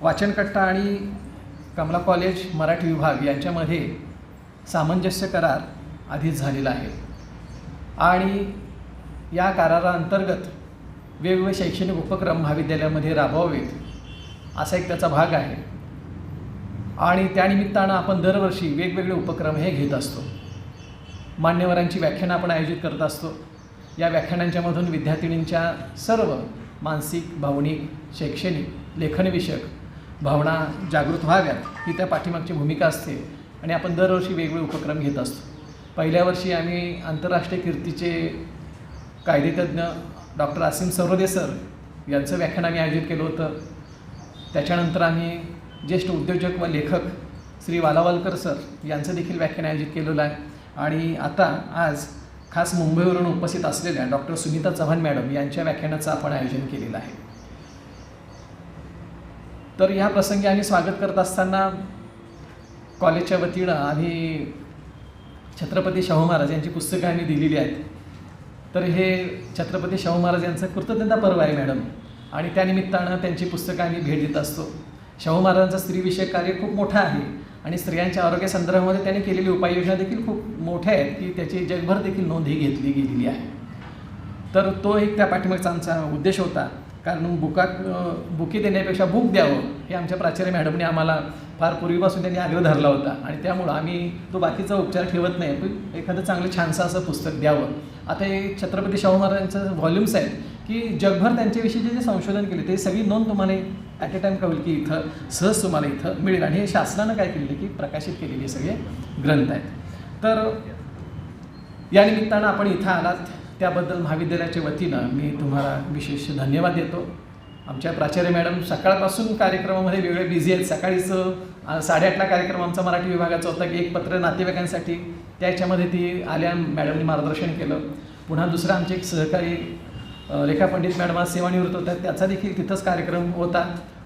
वाचनकट्टा आणि कमला कॉलेज मराठी विभाग यांच्यामध्ये सामंजस्य करार आधीच झालेला आहे आणि या कराराअंतर्गत वेगवेगळे शैक्षणिक उपक्रम महाविद्यालयामध्ये राबवावेत असा एक त्याचा भाग आहे आणि त्यानिमित्तानं आपण दरवर्षी वेगवेगळे उपक्रम हे घेत असतो. मान्यवरांची व्याख्यानं आपण आयोजित करत असतो. या व्याख्यानांच्यामधून विद्यार्थिनींच्या सर्व मानसिक, भावनिक, शैक्षणिक, लेखनविषयक भावना जागृत व्हाव्यात ही त्या पाठीमागची भूमिका असते आणि आपण दरवर्षी वेगवेगळे उपक्रम घेत असतो. पहिल्या वर्षी आम्ही आंतरराष्ट्रीय कीर्तीचे कायदेतज्ञ डॉक्टर आसिम सरोदे सर यांचं व्याख्यान आम्ही आयोजित केलं होतं. त्याच्यानंतर आम्ही ज्येष्ठ उद्योजक व लेखक श्री वालावलकर सर यांचं देखील व्याख्यान आयोजित केलेलं आहे आणि आता आज खास मुंबईवरून उपस्थित असलेल्या डॉक्टर सुनीता चव्हाण मॅडम यांच्या व्याख्यानाचं आपण आयोजन केलेलं आहे. तर ह्या प्रसंगी आम्ही स्वागत करत असताना कॉलेजच्या वतीनं आम्ही छत्रपती शाहू महाराज यांची पुस्तकं आम्ही दिलेली आहेत. तर हे छत्रपती शाहू महाराज यांचं कृतज्ञता पर्व आहे मॅडम आणि त्यानिमित्तानं त्यांची पुस्तकं आम्ही भेट देत असतो. शाहू महाराजांचं स्त्रीविषयक कार्य खूप मोठं आहे आणि स्त्रियांच्या आरोग्यासंदर्भामध्ये त्यांनी केलेली उपाययोजना देखील खूप मोठ्या आहेत की त्याची जगभर देखील नोंदही घेतली गेलेली आहे. तर तो एक त्या पाठीमागचा आमचा उद्देश होता. कारण बुके देण्यापेक्षा बुक द्यावं हे आमच्या प्राचार्य मॅडमने आम्हाला फार पूर्वीपासून त्यांनी आग्रह धरला होता आणि त्यामुळं आम्ही तो बाकीचा उपचार ठेवत नाही पण एखादं चांगलं छानसं असं पुस्तक द्यावं. आता हे छत्रपती शाहू महाराजांचं व्हॉल्यूम्स आहेत की जगभर त्यांच्याविषयी जे संशोधन केले ते सगळी नोंद तुम्हाला ॲट अ टाईम कळेल की इथं सहज तुम्हाला इथं मिळेल आणि हे शासनानं काय केलेलं की प्रकाशित केलेले सगळे ग्रंथ आहेत. तर या निमित्तानं आपण इथं आलात त्याबद्दल महाविद्यालयाच्या वतीनं मी तुम्हाला विशेष धन्यवाद देतो. आमच्या प्राचार्य मॅडम सकाळपासून कार्यक्रमामध्ये वेगळे बिझी आहेत. सकाळीच 8:30ला कार्यक्रम आमचा मराठी विभागाचा होता की एक पत्र नातेवाईकांसाठी त्याच्यामध्ये ती आल्या मॅडमनी मार्गदर्शन केलं. पुन्हा दुसरा आमचे एक सहकारी रेखा पंडित मॅडम आज सेवानिवृत्त होतात त्याचा देखील तिथंच कार्यक्रम होता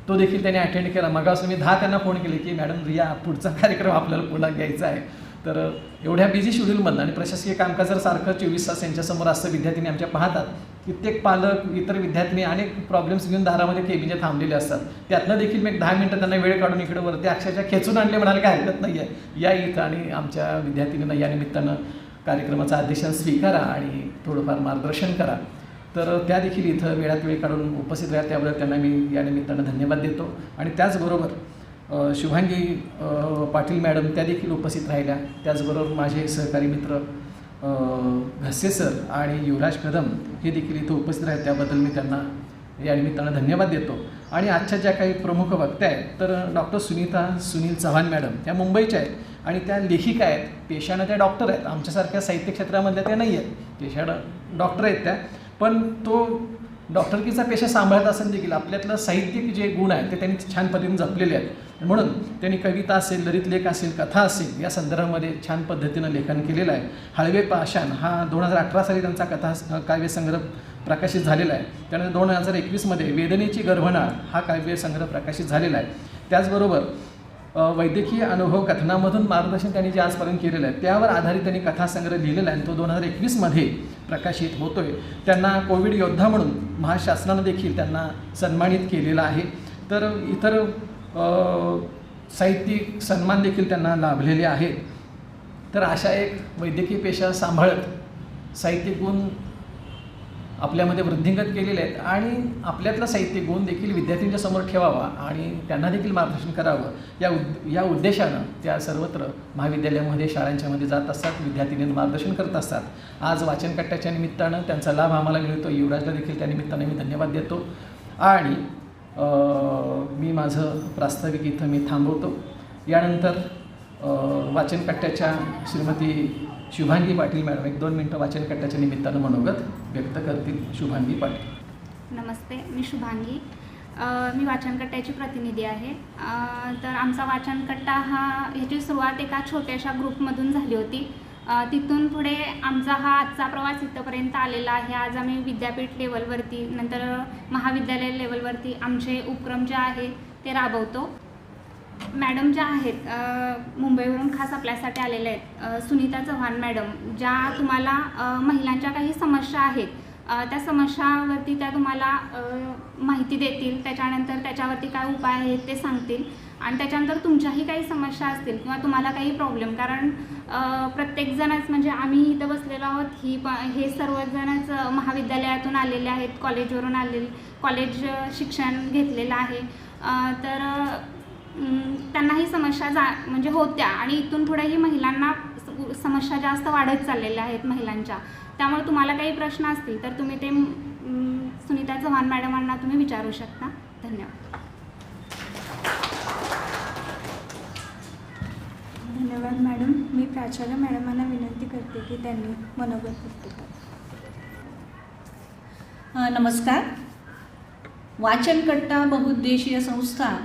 तो देखील त्यांनी अटेंड केला. मग असं मी 10 त्यांना फोन केले की मॅडम रिया पुढचा कार्यक्रम आपल्याला पुन्हा घ्यायचा आहे. तर एवढ्या बिझी शेड्यूलमधनं आणि प्रशासकीय कामकाज जर सारखं 24 तास यांच्यासमोर असतं विद्यार्थ्यांनी आमच्या पाहतात. कित्येक पालक इतर विद्यार्थी अनेक प्रॉब्लेम्स घेऊन दारामध्ये केबिनचे थांबलेले असतात. त्यातनं देखील मी 10 मिनटं त्यांना वेळ काढून इकडे वरती अक्षरशः खेचून आणले म्हणाले काय हरकत नाही आहे या इथं आणि आमच्या विद्यार्थिनींना या निमित्तानं कार्यक्रमाचा अध्यक्षान स्वीकारा आणि थोडंफार मार्गदर्शन करा. तर त्या देखील इथं वेळात वेळ काढून उपस्थित राहा त्याबद्दल त्यांना मी या निमित्तानं धन्यवाद देतो. आणि त्याचबरोबर शुभांगी पाटील मॅडम त्या देखील उपस्थित राहिल्या. त्याचबरोबर माझे सहकारी मित्र घसे सर आणि युवराज कदम हे देखील इथं उपस्थित आहेत त्याबद्दल मी त्यांना या निमित्तानं धन्यवाद देतो. आणि आजच्या ज्या काही प्रमुख वक्त्या आहेत तर डॉक्टर सुनीता सुनील चव्हाण मॅडम त्या मुंबईच्या आहेत आणि त्या लेखिका आहेत. पेशानं त्या डॉक्टर आहेत. आमच्यासारख्या साहित्य क्षेत्रामधल्या त्या नाही आहेत. पेशानं डॉक्टर आहेत त्या पण तो डॉक्टरकीचा पेशा सांभाळत असेल देखील आपल्यातलं साहित्यिक जे गुण आहेत ते त्यांनी छान पद्धतीने जपलेले आहेत. म्हणून त्यांनी कविता असेल, ललित लेख असेल, कथा असेल या संदर्भामध्ये छान पद्धतीनं लेखन केलेलं आहे. हळवे पाषाण हा 2018 साली त्यांचा कथा काव्यसंग्रह प्रकाशित झालेला आहे. त्यानंतर 2021मध्ये वेदनेची गर्भनाळ हा काव्यसंग्रह प्रकाशित झालेला आहे. त्याचबरोबर वैद्यकीय अनुभव कथनामधून मार्गदर्शन त्यांनी जे आजपर्यंत केलेलं आहे त्यावर आधारित त्यांनी कथासंग्रह लिहिलेला आहे आणि तो 2021मध्ये प्रकाशित होतो आहे. त्यांना कोविड योद्धा म्हणून महाशासनानं देखील त्यांना सन्मानित केलेला आहे. तर इतर साहित्यिक सन्मान देखील त्यांना लाभलेले आहेत. तर अशा एक वैद्यकीय पेशा सांभाळत साहित्यिक गुण आपल्यामध्ये वृद्धिंगत केलेले आहेत आणि आपल्यातला साहित्यिक गुण देखील विद्यार्थ्यांच्या समोर ठेवावा आणि त्यांना देखील मार्गदर्शन करावं या उद्देशानं त्या सर्वत्र महाविद्यालयामध्ये शाळांच्यामध्ये जात असतात. विद्यार्थ्यांना मार्गदर्शन करत असतात. आज वाचनकट्ट्याच्या निमित्तानं त्यांचा लाभ आम्हाला मिळतो. युवराजला देखील त्या निमित्तानं मी धन्यवाद देतो आणि मी माझं प्रास्ताविक इथं मी थांबवतो. यानंतर वाचनकट्ट्याच्या श्रीमती शुभांगी पाटील मॅडम 1-2 मिनटं वाचनकट्ट्याच्या निमित्तानं मनोगत व्यक्त करतील. शुभांगी पाटील. नमस्ते, मी शुभांगी. मी वाचनकट्ट्याची प्रतिनिधी आहे. तर आमचा वाचनकट्टा ह्याची सुरुवात एका छोट्याशा ग्रुपमधून झाली होती. तिथून पुढे आमचा हा आजचा प्रवास इथंपर्यंत आलेला आहे. आज आम्ही विद्यापीठ लेवलवरती नंतर महाविद्यालय लेवलवरती आमचे उपक्रम जे आहे ते राबवतो. मॅडम ज्या आहेत मुंबईवरून खास आपल्यासाठी आलेल्या आहेत सुनीता चव्हाण मॅडम, ज्या तुम्हाला महिलांच्या काही समस्या आहेत त्या समस्यावरती त्या तुम्हाला माहिती देतील. त्याच्यानंतर त्याच्यावरती काय उपाय आहेत ते सांगतील आणि त्याच्यानंतर तुमच्याही काही समस्या असतील किंवा तुम्हाला काही प्रॉब्लेम, कारण प्रत्येकजणच म्हणजे आम्ही इथं बसलेलो आहोत हे सर्वजणच महाविद्यालयातून आलेले आहेत, कॉलेजवरून आलेले, कॉलेज शिक्षण घेतलेलं आहे. तर त्यांनाही समस्या म्हणजे होत्या आणि इथून पुढेही महिलांना समस्या जास्त वाढत चाललेल्या आहेत महिलांच्या. त्यामुळे तुम्हाला काही प्रश्न असतील तर तुम्ही ते सुनीता चव्हाण मॅडमांना तुम्ही विचारू शकता. धन्यवाद. धन्यवाद मॅडम. मी प्राचार्य मॅडमांना विनंती करते की त्यांनी मनोगत व्यक्त करावे. नमस्कार. वाचनकट्टा बहुउद्देशीय संस्था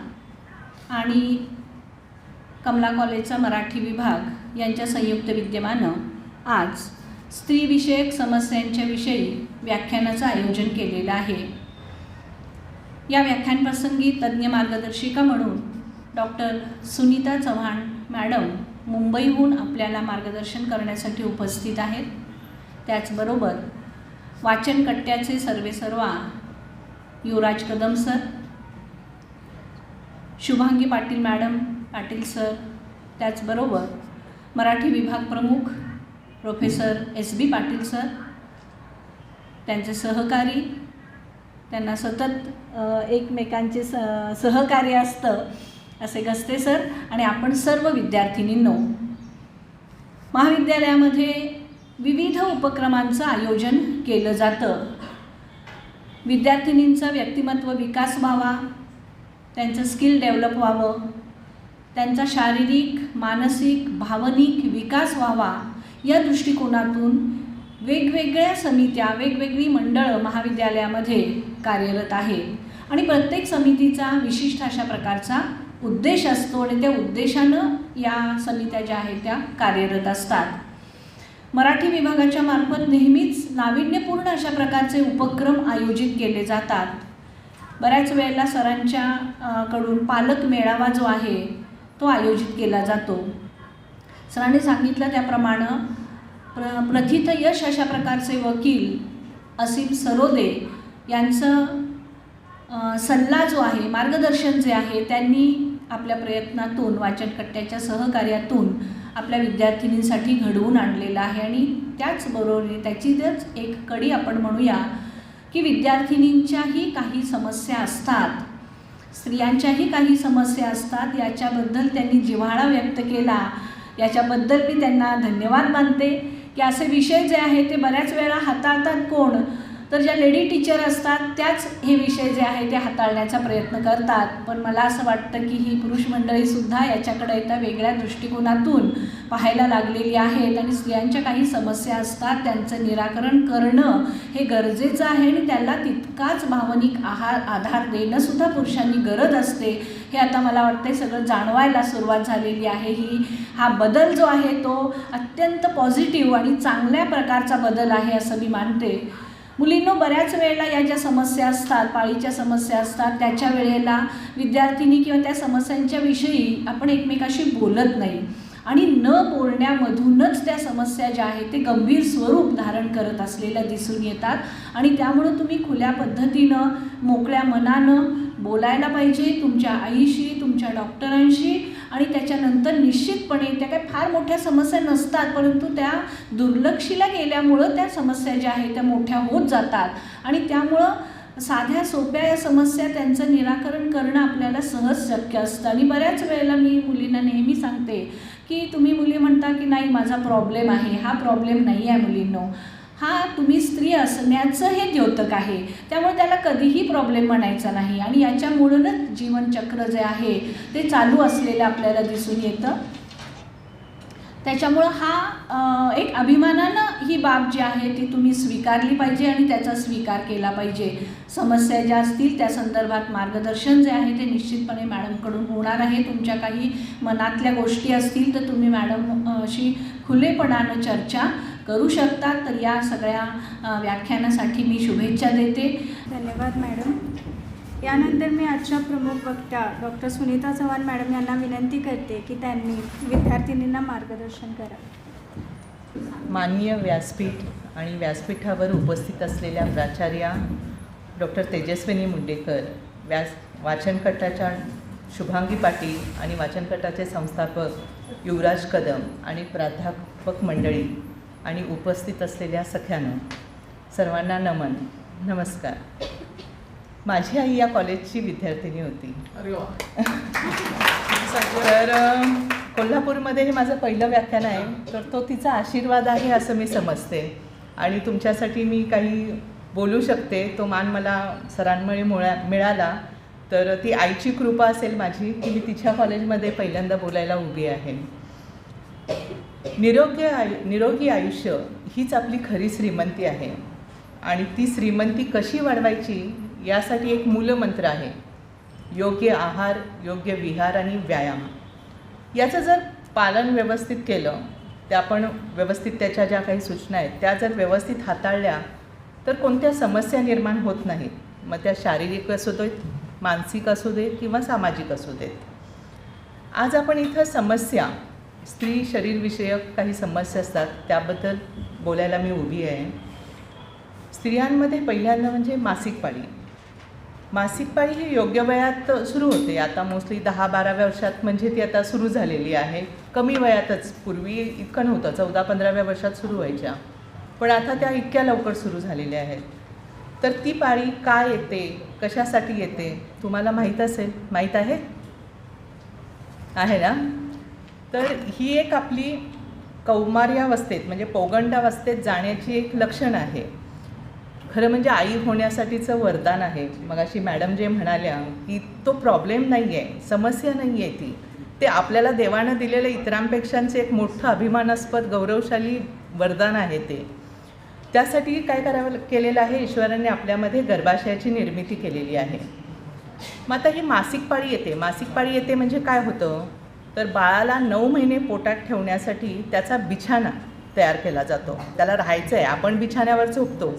आणि कमला कॉलेजचा मराठी विभाग यांच्या संयुक्त विद्यमानं आज स्त्रीविषयक समस्यांच्या विषयी व्याख्यानाचं आयोजन केलेलं आहे. या व्याख्यानप्रसंगी तज्ज्ञ मार्गदर्शिका म्हणून डॉक्टर सुनीता चव्हाण मॅडम मुंबईहून आपल्याला मार्गदर्शन करण्यासाठी उपस्थित आहेत. त्याचबरोबर वाचनकट्ट्याचे सर्वेसर्वा युवराज कदम सर, शुभांगी पाटील सर, त्याचबरोबर मराठी विभाग प्रमुख प्रोफेसर SB पाटील सर, त्यांचे सहकारी, त्यांना सतत एकमेकांचे सहकार्य असतं असे गस्ते सर आणि आपण सर्व विद्यार्थिनींनो. महाविद्यालयामध्ये विविध उपक्रमांचं आयोजन केलं जातं. विद्यार्थिनींचा व्यक्तिमत्व विकास व्हावा, त्यांचं स्किल डेव्हलप व्हावं, त्यांचा शारीरिक, मानसिक, भावनिक विकास व्हावा या दृष्टिकोनातून वेगवेगळ्या समित्या, वेगवेगळी मंडळं महाविद्यालयामध्ये कार्यरत आहेत आणि प्रत्येक समितीचा विशिष्ट अशा प्रकारचा उद्देश असतो आणि त्या उद्देशानं या समित्या ज्या आहेत त्या कार्यरत असतात. मराठी विभागाच्या मार्फत नेहमीच नाविन्यपूर्ण अशा प्रकारचे उपक्रम आयोजित केले जातात. बऱ्याच वेळेला सरांच्या कडून पालक मेळावा जो आहे तो आयोजित केला जातो. सरांनी सांगितलं त्याप्रमाणे प्रथित यश अशा प्रकारचे वकील असीम सरोदे यांचं सल्ला जो आहे, मार्गदर्शन जे आहे, त्यांनी आपल्या प्रयत्नातून, वाचनकट्ट्याच्या सहकार्यातून आपल्या विद्यार्थिनींसाठी घडवून आणलेलं आहे आणि त्याचबरोबर त्याचीच एक कडी आपण म्हणूया की विद्यार्थिनींच्याही काही समस्या असतात, स्त्रियांच्याही काही समस्या असतात. याच्याबद्दल त्यांनी जिव्हाळा व्यक्त केला, याच्याबद्दल मी त्यांना धन्यवाद मानते की असे विषय जे आहे ते बऱ्याच वेळा हाताळतात कोण, तर ज्या लेडी टीचर असतात त्याच हे विषय जे आहे ते हाताळण्याचा प्रयत्न करतात. पण मला असं वाटतं की ही पुरुष मंडळीसुद्धा याच्याकडे एकदा वेगळ्या दृष्टिकोनातून पाहायला लागलेली आहेत आणि स्त्रियांच्या काही समस्या असतात, त्यांचं निराकरण करणं हे गरजेचं आहे आणि त्याला तितकाच भावनिक आधार देणंसुद्धा पुरुषांनी गरज असते. हे आता मला वाटतं सगळं जाणवायला सुरुवात झालेली आहे. हा बदल जो आहे तो अत्यंत पॉझिटिव्ह आणि चांगल्या प्रकारचा बदल आहे असं मी मानते. मुलींनो, बऱ्याच वेळेला या ज्या समस्या असतात, पाळीच्या समस्या असतात, त्याच्या वेळेला विद्यार्थिनी किंवा त्या समस्यांच्या विषयी आपण एकमेकाशी बोलत नाही आणि न बोलण्यामधूनच त्या समस्या ज्या आहेत ते गंभीर स्वरूप धारण करत असलेल्या दिसून येतात आणि त्यामुळं तुम्ही खुल्या पद्धतीनं, मोकळ्या मनानं बोलायला पाहिजे तुमच्या आईशी, तुमच्या डॉक्टरांशी आणि त्याच्यानंतर निश्चितपणे त्या काही फार मोठ्या समस्या नसतात, परंतु त्या दुर्लक्षिला गेल्यामुळं त्या समस्या ज्या आहेत त्या मोठ्या होत जातात आणि त्यामुळं साध्या सोप्या या समस्या त्यांचं निराकरण करणं आपल्याला सहज शक्य असतं. आणि बऱ्याच वेळेला मी मुलींना नेहमी सांगते की तुम्ही मुली म्हणता की नाही माझा प्रॉब्लेम आहे, हा प्रॉब्लेम नाही आहे मुलींनो, हा तुम्ही स्त्री असण्याचं हे द्योतक आहे, त्यामुळे त्याला कधीही प्रॉब्लेम म्हणायचा नाही आणि याच्यामुळूनच जीवनचक्र जे आहे ते चालू असलेलं आपल्याला दिसून येतं. त्याच्यामुळं हा एक अभिमानानं ही बाब जी आहे ती तुम्ही स्वीकारली पाहिजे आणि त्याचा स्वीकार केला पाहिजे. समस्या ज्या असतील त्या संदर्भात मार्गदर्शन जे आहे ते निश्चितपणे मॅडमकडून होणार आहे. तुमच्या काही मनातल्या गोष्टी असतील तर तुम्ही मॅडमशी खुलेपणानं चर्चा करू शकता. तर या सगळ्या व्याख्यानासाठी मी शुभेच्छा देते. धन्यवाद मॅडम. यानंतर मी आजच्या प्रमुख वक्त्या डॉक्टर सुनीता चव्हाण मॅडम यांना विनंती करते की त्यांनी विद्यार्थिनींना मार्गदर्शन करावे. माननीय व्यासपीठ आणि व्यासपीठावर उपस्थित असलेल्या प्राचार्या डॉक्टर तेजस्विनी मुंडेकर, वाचनकट्टाच्या शुभांगी पाटील आणि वाचनकट्टाचे संस्थापक युवराज कदम आणि प्राध्यापक मंडळी आणि उपस्थित असलेल्या सख्यानं, सर्वांना नमस्कार. माझी आई या कॉलेजची विद्यार्थिनी होती. अरे वा. तर कोल्हापूरमध्ये हे माझं पहिलं व्याख्यान आहे, तर तो तिचा आशीर्वाद आहे असं मी समजते आणि तुमच्यासाठी मी काही बोलू शकते. तो मान मला सरांमुळे मिळाला, तर ती आईची कृपा असेल माझी की मी तिच्या कॉलेजमध्ये पहिल्यांदा बोलायला उभी आहे. निरोगी आयुष्य हीच आपली खरी श्रीमंती आहे आणि ती श्रीमंती कशी वाढवायची यासाठी एक मूलमंत्र आहे: योग्य आहार, योग्य विहार आणि व्यायाम. याचं जर पालन व्यवस्थित केलं, त्या पण व्यवस्थित त्याच्या ज्या काही सूचना आहेत त्या जर व्यवस्थित हाताळल्या तर कोणत्या समस्या निर्माण होत नाहीत. मग त्या शारीरिक असू देत, मानसिक असू देत किंवा सामाजिक असू देत. आज आपण इथं समस्या, स्त्री शरीरविषयक काही समस्या असतात त्याबद्दल बोलायला मी उभी आहे. स्त्रियांमध्ये पहिल्यांदा म्हणजे मासिक पाळी. मासिक पाळी ही योग्य वयात सुरू होते. आता मोस्टली 10-12व्या वर्षात म्हणजे ती आता सुरू झालेली आहे. कमी वयातच, पूर्वी इतकं नव्हतं, 14-15व्या वर्षात सुरू व्हायच्या, पण आता त्या इतक्या लवकर सुरू झालेल्या आहेत. तर ती पाळी काय येते, कशासाठी येते तुम्हाला माहीत असेल, माहीत आहे ना? तर ही एक आपली कौमार्यावस्थेत म्हणजे पौगंडावस्थेत जाण्याची एक लक्षण आहे. खरं म्हणजे आई होण्यासाठीचं वरदान आहे. मगाशी मॅडम जे म्हणाल्या की तो प्रॉब्लेम नाही आहे, समस्या नाही आहे, ते आपल्याला देवानं दिलेलं इतरांपेक्षांचे एक मोठं अभिमानास्पद गौरवशाली वरदान आहे. त्यासाठी काय केलेलं आहे, ईश्वराने आपल्यामध्ये गर्भाशयाची निर्मिती केलेली आहे. मग आता ही मासिक पाळी येते. मासिक पाळी येते म्हणजे काय होतं, तर बाळाला 9 महिने पोटात ठेवण्यासाठी त्याचा बिछाना तयार केला जातो. त्याला राहायचं आहे, आपण बिछाण्यावर झोपतो,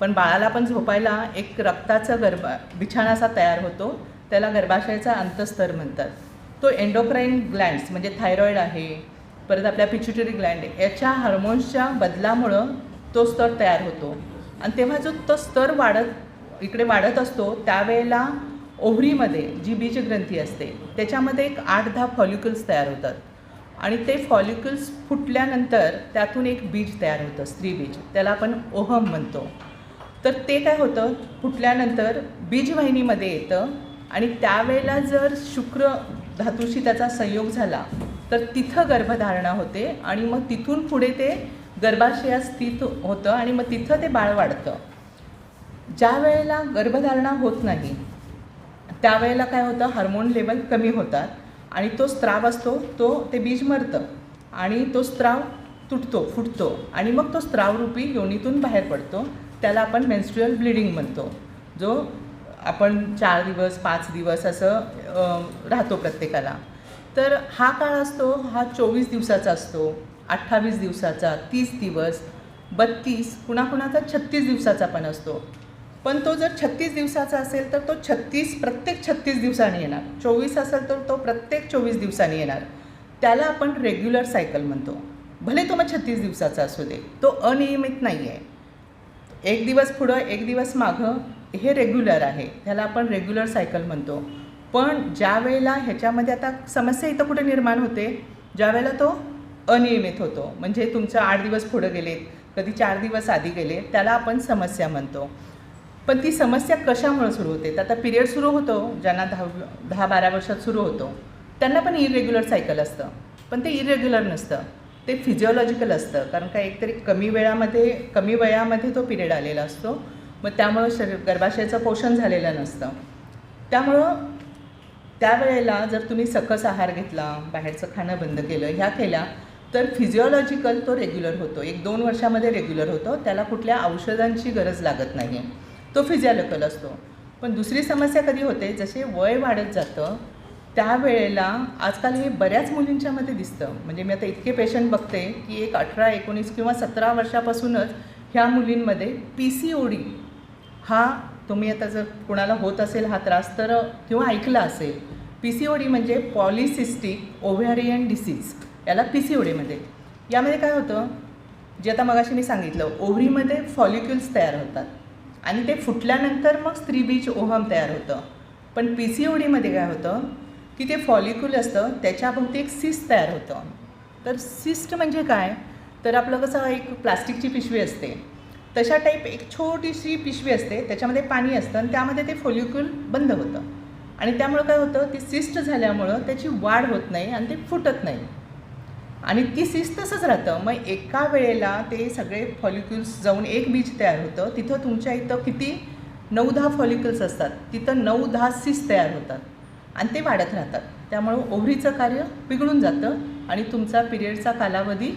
पण बाळाला पण झोपायला एक रक्ताचा बिछाना असा तयार होतो. त्याला गर्भाशयाचा अंतस्तर म्हणतात. तो एंडोक्राईन ग्लँड्स म्हणजे थायरॉईड आहे, परत आपल्या पिच्युटरी ग्लँड, याच्या हार्मोन्सच्या बदलामुळं तो स्तर तयार होतो. आणि तेव्हा जो तो स्तर इकडे वाढत असतो त्यावेळेला ओव्हरीमध्ये जी बीजग्रंथी असते त्याच्यामध्ये एक 8-10 फॉलिक्युल्स तयार होतात आणि ते फॉलिक्युल्स फुटल्यानंतर त्यातून एक बीज तयार होतं, स्त्रीबीज. त्याला आपण ओहम म्हणतो. तर ते काय होतं, फुटल्यानंतर बीजवाहिनीमध्ये येतं आणि त्यावेळेला जर शुक्र धातूशी त्याचा संयोग झाला तर तिथं गर्भधारणा होते आणि मग तिथून पुढे ते गर्भाशयात स्थित होतं आणि मग तिथं ते बाळ वाढतं. ज्या वेळेला गर्भधारणा होत नाही त्यावेळेला काय होतं, हार्मोन लेवल कमी होतात आणि तो स्त्राव असतो, ते बीज मरतं आणि तो स्त्राव फुटतो आणि मग तो स्त्रावरूपी योनीतून बाहेर पडतो. त्याला आपण मेन्स्ट्रुअल ब्लिडिंग म्हणतो, जो आपण 4 दिवस 5 दिवस असं राहतो प्रत्येकाला. तर हा काळ असतो, हा 24 दिवसाचा असतो, 28 दिवसाचा, 30 दिवस, 32, कुणाकुणाचा 36 दिवसाचा पण असतो. पण तो जर 36 दिवसाचा असेल तर तो प्रत्येक 36 दिवसांनी येणार. 24 असेल तर तो प्रत्येक 24 दिवसांनी येणार. त्याला आपण रेग्युलर सायकल म्हणतो. भले तो मग 36 दिवसाचा असू दे, तो अनियमित नाही आहे. 1 दिवस पुढं 1 दिवस मागं हे रेग्युलर आहे, त्याला आपण रेग्युलर सायकल म्हणतो. पण ज्या वेळेला ह्याच्यामध्ये आता समस्या इथं कुठे निर्माण होते, ज्या वेळेला तो अनियमित होतो, म्हणजे तुमचं 8 दिवस पुढं गेलेत, कधी 4 दिवस आधी गेले, त्याला आपण समस्या म्हणतो. पण ती समस्या कशामुळे सुरू होते, आता पिरियड सुरू होतो, ज्यांना 10-12 वर्षात सुरू होतो त्यांना पण इरेग्युलर सायकल असतं, पण ते इरेग्युलर नसतं, ते फिजिओलॉजिकल असतं. कारण का एकतरी कमी वयामध्ये तो पिरियड आलेला असतो, मग त्यामुळं गर्भाशयाचं पोषण झालेलं नसतं. त्यामुळं त्यावेळेला जर तुम्ही सकस आहार घेतला, बाहेरचं खाणं बंद केलं, ह्या केल्या, तर फिजिओलॉजिकल तो रेग्युलर होतो. 1-2 वर्षामध्ये रेग्युलर होतो, त्याला कुठल्या औषधांची गरज लागत नाही, तो फिजिओलॉजिकल असतो. पण दुसरी समस्या कधी होते, जसे वय वाढत जातं त्यावेळेला आजकाल हे बऱ्याच मुलींच्यामध्ये दिसतं. म्हणजे मी आता इतके पेशंट बघते की एक 18, 19 किंवा 17 वर्षापासूनच ह्या मुलींमध्ये PCOD हा, तुम्ही आता जर कोणाला होत असेल हा त्रास तर किंवा ऐकला असेल, PCOD म्हणजे पॉलिसिस्टिक ओव्हॅरियन डिसीज, याला PCOD म्हणते. यामध्ये काय होतं, जे आता मगाशी मी सांगितलं, ओव्हरीमध्ये फॉलिक्युल्स तयार होतात आणि ते फुटल्यानंतर मग स्त्रीबीज ओव्हम तयार होतं. पण PCODमध्ये काय होतं की ते फॉलिक्युल असतं त्याच्याभोवती एक सिस्ट तयार होतं. तर सिस्ट म्हणजे काय, तर आपलं कसं एक प्लास्टिकची पिशवी असते तशा टाईप एक छोटीशी पिशवी असते, त्याच्यामध्ये पाणी असतं आणि त्यामध्ये ते फॉलिक्युल बंद होतं आणि त्यामुळं काय होतं, ती सिस्ट झाल्यामुळं त्याची वाढ होत नाही आणि ते फुटत नाही आणि ती सिस्ट तसंच राहतं. मग एका वेळेला ते सगळे फॉलिक्युल्स जाऊन एक बीज तयार होतं. तिथं तुमच्या इथं किती 9-10 फॉलिक्युल्स असतात, तिथं 9-10 सिस्ट तयार होतात आणि ते वाढत राहतात. त्यामुळं ओव्हरीचं कार्य बिघडून जातं आणि तुमचा पिरियडचा कालावधी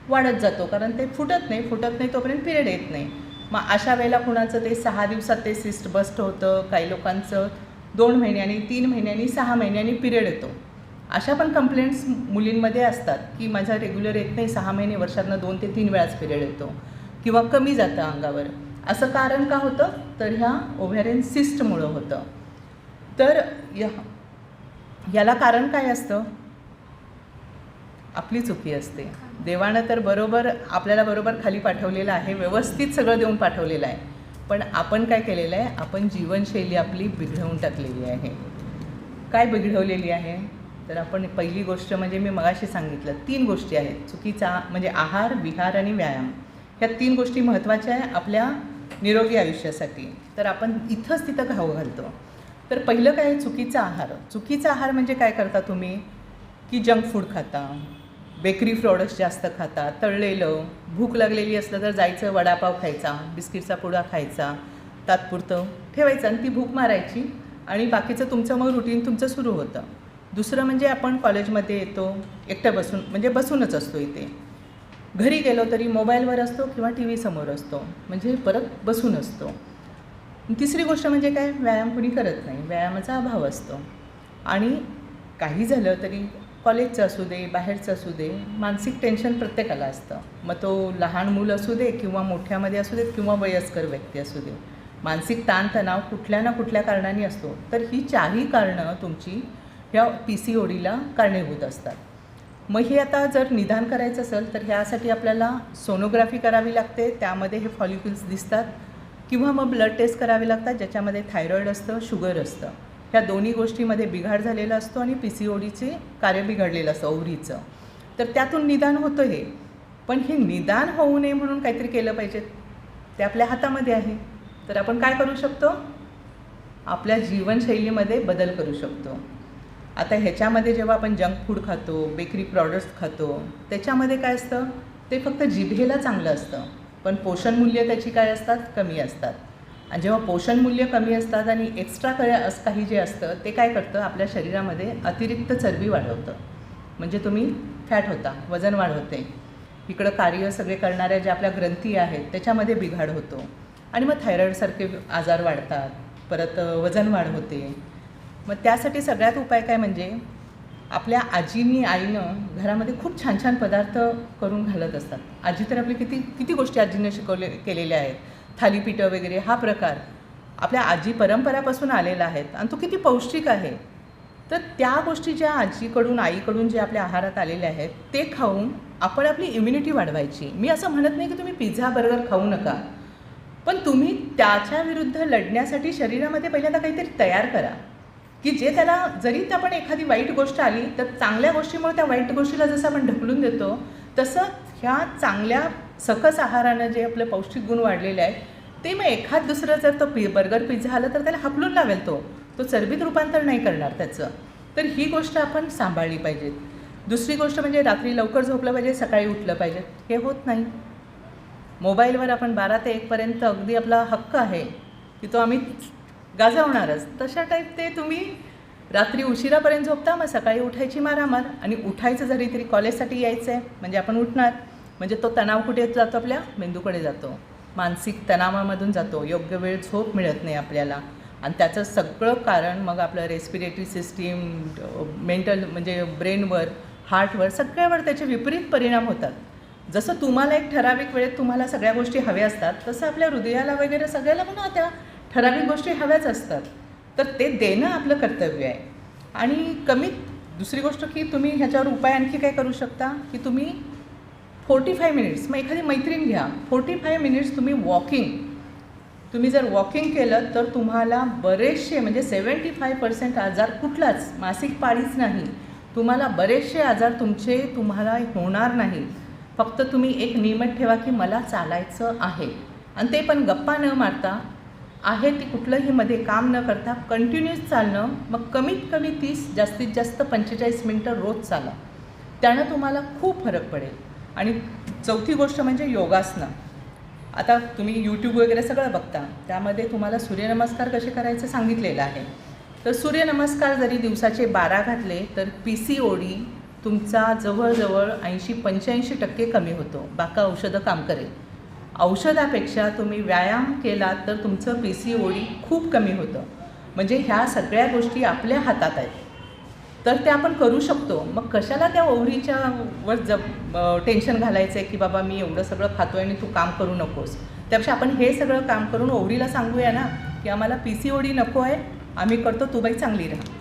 वाढत जातो, कारण ते फुटत नाही तोपर्यंत पिरियड येत नाही. मग अशा वेळेला कुणाचं ते 6 दिवसात ते सिस्ट बस्ट होतं, काही लोकांचं 2 महिन्यांनी, 3 महिन्यांनी, 6 महिन्यांनी पिरियड येतो. अशा पण कंप्लेंट्स मुलींमध्ये असतात की माझा रेग्युलर येत नाही, 6 महिने, वर्षातनं 2 ते 3 वेळाच पिरियड येतो किंवा कमी जातं अंगावर. असं कारण का होतं, तर ह्या ओव्हॅरियन सिस्टमुळं होतं. तर याला कारण काय असतं, आपली चुकी असते. देवानं तर बरोबर आपल्याला बरोबर खाली पाठवलेलं आहे, व्यवस्थित सगळं देऊन पाठवलेलं आहे, पण आपण काय केलेलं आहे, आपण जीवनशैली आपली बिघडवून टाकलेली आहे. काय बिघडवलेली आहे, तर आपण पहिली गोष्ट म्हणजे मी मगाशी सांगितलं 3 गोष्टी आहेत. चुकीचा म्हणजे आहार, विहार आणि व्यायाम. ह्या 3 गोष्टी महत्त्वाच्या आहे आपल्या निरोगी आयुष्यासाठी. तर आपण इथंच तिथं घाव घालतो. तर पहिलं काय आहे, चुकीचा आहार. चुकीचा आहार म्हणजे काय करता तुम्ही, की जंक फूड खाता, बेकरी प्रॉडक्ट्स जास्त खाता, तळलेलं, भूक लागलेली असलं तर जायचं वडापाव खायचा, बिस्किटचा पुडा खायचा, तात्पुरतं ठेवायचं आणि ती भूक मारायची आणि बाकीचं तुमचं मग रुटीन तुमचं सुरू होतं. दुसरं म्हणजे आपण कॉलेजमध्ये येतो, एकटं बसून म्हणजे बसूनच असतो इथे. घरी गेलो तरी मोबाईलवर असतो किंवा TV समोर असतो, म्हणजे परत बसून असतो. तिसरी गोष्ट म्हणजे काय, व्यायाम कुणी करत नाही, व्यायामाचा अभाव असतो. आणि काही झालं तरी कॉलेजचं असू दे, बाहेरचं असू दे, मानसिक टेन्शन प्रत्येकाला असतं. मग तो लहान मूल असू दे किंवा मोठ्यामध्ये असू देत किंवा वयस्कर व्यक्ती असू दे, मानसिक ताणतणाव कुठल्या ना कुठल्या कारणाने असतो. तर ही 4ही कारणं तुमची ह्या PCODला कारणीभूत असतात. मग हे आता जर निदान करायचं असेल तर ह्यासाठी आपल्याला सोनोग्राफी करावी लागते, त्यामध्ये हे फॉलिक्युल्स दिसतात, किंवा मग ब्लड टेस्ट करावे लागतात ज्याच्यामध्ये थायरॉईड असतं, शुगर असतं. ह्या दोन्ही गोष्टीमध्ये बिघाड झालेला असतो आणि PCODचे कार्य बिघडलेलं असतं ओव्हरीचं. तर त्यातून निदान होतं हे. पण हे निदान होऊ नये म्हणून काहीतरी केलं पाहिजे, ते आपल्या हातामध्ये आहे. तर आपण काय करू शकतो, आपल्या जीवनशैलीमध्ये बदल करू शकतो. आता ह्याच्यामध्ये जेव्हा आपण जंक फूड खातो, बेकरी प्रॉडक्ट्स खातो, त्याच्यामध्ये काय असतं, ते फक्त जिभेला चांगलं असतं, पण पोषण मूल्य त्याची काय असतात, कमी असतात. आणि जेव्हा पोषण मूल्य कमी असतात आणि एक्स्ट्रा काही जे असतं ते काय करतं, आपल्या शरीरामध्ये अतिरिक्त चरबी वाढवतं. म्हणजे तुम्ही फॅट होता, वजन वाढ होते. इकडं कार्य सगळे करणाऱ्या ज्या आपल्या ग्रंथी आहेत त्याच्यामध्ये बिघाड होतो आणि मग थायरॉईडसारखे आजार वाढतात, परत वजन वाढ होते. मग त्यासाठी सगळ्यात उपाय काय म्हणजे, आपल्या आजीनी आईनं घरामध्ये खूप छान छान पदार्थ करून घालत असतात. आजी तर आपली किती गोष्टी आजीनं केलेल्या आहेत. थालीपीठं वगैरे हा प्रकार आपल्या आजी परंपरापासून आलेला आहे आणि तो किती पौष्टिक आहे. तर त्या गोष्टी ज्या आजीकडून आईकडून जे आपल्या आहारात आलेले आहेत ते खाऊन आपण आपली इम्युनिटी वाढवायची. मी असं म्हणत नाही की तुम्ही पिझ्झा बर्गर खाऊ नका, पण तुम्ही त्याच्या विरुद्ध लढण्यासाठी शरीरामध्ये पहिल्यांदा काहीतरी तयार करा, की जे त्याला जरी आपण एखादी वाईट गोष्ट आली तर चांगल्या गोष्टीमुळे त्या वाईट गोष्टीला जसं आपण ढकलून देतो तसं ह्या चांगल्या सकस आहारानं जे आपलं पौष्टिक गुण वाढलेले आहेत ते मग एखाद दुसरं जर तो बर्गर पिझ्झा आलं तर त्याला हकलून लावेल, तो चरबीत रूपांतर नाही करणार त्याचं. तर ही गोष्ट आपण सांभाळली पाहिजे. दुसरी गोष्ट म्हणजे रात्री लवकर झोपलं पाहिजे, सकाळी उठलं पाहिजे. हे होत नाही. मोबाईलवर आपण 12 ते 1 पर्यंत अगदी आपला हक्क आहे की तो आम्ही गाजवणारच. तशा टाईप ते तुम्ही रात्री उशिरापर्यंत झोपता, मग सकाळी उठायची मारामार आणि उठायचं जरी तरी कॉलेजसाठी यायचं आहे म्हणजे आपण उठणार, म्हणजे तो तणाव कुठे जातो, आपल्या मेंदूकडे जातो, मानसिक तणावामधून जातो. योग्य वेळ झोप मिळत नाही आपल्याला आणि त्याचं सगळं कारण मग आपलं रेस्पिरेटरी सिस्टीम, मेंटल म्हणजे ब्रेनवर, हार्टवर, सगळ्यावर त्याचे विपरीत परिणाम होतात. जसं तुम्हाला एक ठराविक वेळेत तुम्हाला सगळ्या गोष्टी हव्या असतात तसं आपल्या हृदयाला वगैरे सगळ्याला पण त्या ठराविक गोष्टी हव्याच असतात. तर ते देणं आपलं कर्तव्य आहे. आणि दुसरी गोष्ट की तुम्ही ह्याच्यावर उपाय आणखी काय करू शकता, की तुम्ही 45 मिनिट्स, मग एखादी मैत्रीण घ्या, 45 मिनिट्स तुम्ही तुम्ही जर वॉकिंग केलं तर तुम्हाला बरेचसे म्हणजे 75% आजार कुठलाच मासिक पाळीच नाही, तुम्हाला बरेचसे आजार तुम्हाला होणार नाही. फक्त तुम्ही एक नियमित ठेवा की मला चालायचं आहे, आणि ते पण गप्पा न मारता आहे ती कुठलंही मध्ये काम न करता कंटिन्यूस चालणं. मग कमीत कमी 30 जास्तीत जास्त 45 मिनटं रोज चाला, त्यानं तुम्हाला खूप फरक पडेल. आणि चौथी गोष्ट म्हणजे योगासनं. आता तुम्ही यूट्यूब वगैरे सगळं बघता, त्यामध्ये तुम्हाला सूर्यनमस्कार कसे करायचे सांगितलेलं आहे. तर सूर्यनमस्कार जरी दिवसाचे 12 घातले तर PCOD तुमचा जवळजवळ 80-85% कमी होतो. बाकी औषधं काम करेल. औषधापेक्षा तुम्ही व्यायाम केला तर तुमचं PCOD खूप कमी होतं. म्हणजे ह्या सगळ्या गोष्टी आपल्या हातात आहेत, तर ते आपण करू शकतो. मग कशाला त्या ओव्हरीच्या वर टेन्शन घालायचं आहे की बाबा मी एवढं सगळं खातो आहे आणि तू काम करू नकोस. त्यापेक्षा आपण हे सगळं काम करून ओव्हरीला सांगूया ना की आम्हाला PCOD नको आहे, आम्ही करतो, तू बाई चांगली राहा.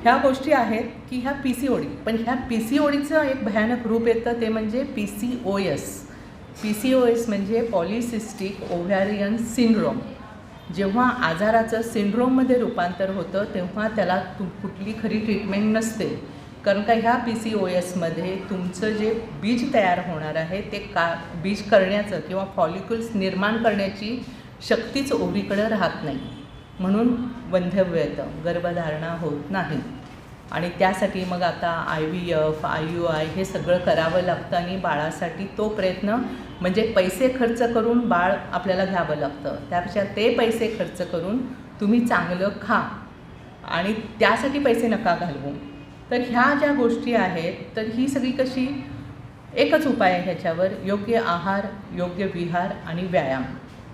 ह्या गोष्टी आहेत की ह्या PCOD. पण ह्या PCODचं एक भयानक रूप येतं, ते म्हणजे PCOS. PCOS म्हणजे पॉलिसिस्टिक ओव्हॅरियन सिंड्रोम. जेव्हा आजाराचं सिंड्रोममध्ये रूपांतर होतं तेव्हा त्याला कुठली खरी ट्रीटमेंट नसते. कारण का ह्या PCOSमध्ये तुमचं जे बीज तयार होणार आहे ते बीज करण्याचं किंवा फॉलिक्युल्स निर्माण करण्याची शक्तीच ओव्हरीकडे राहत नाही, म्हणून वंध्यव्य येतं, गर्भधारणा होत नाही. आणि त्यासाठी मग आता IVF, IUI हे सगळं करावं लागतं. आणि बाळासाठी तो प्रयत्न म्हणजे पैसे खर्च करून बाळ आपल्याला घ्यावं लागतं. त्यापेक्षा ते पैसे खर्च करून तुम्ही चांगलं खा आणि त्यासाठी पैसे नका घालवू. तर ह्या ज्या गोष्टी आहेत तर ही सगळी कशी एकच उपाय आहे ह्याच्यावर, योग्य आहार, योग्य विहार आणि व्यायाम.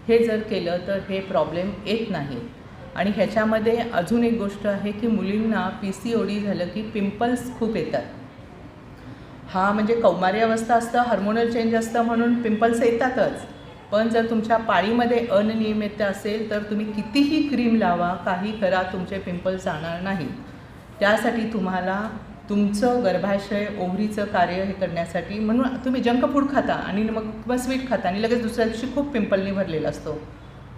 हे जर केलं तर हे प्रॉब्लेम येत नाही. आणि ह्याच्यामध्ये अजून एक गोष्ट आहे की मुलींना PCOD झालं की पिंपल्स खूप येतात. हा म्हणजे कौमारी अवस्था असतं, हार्मोनल चेंज असतं म्हणून पिंपल्स येतातच. पण जर तुमच्या पाळीमध्ये अनियमितता असेल तर तुम्ही कितीही क्रीम लावा, काही करा, तुमचे पिंपल्स जाणार नाही. त्यासाठी तुम्हाला तुमचं गर्भाशय ओव्हरीचं कार्य हे करण्यासाठी, म्हणून तुम्ही जंक फूड खाता आणि मग किंवा स्वीट खाता आणि लगेच दुसऱ्या दिवशी खूप पिंपलनी भरलेला असतो.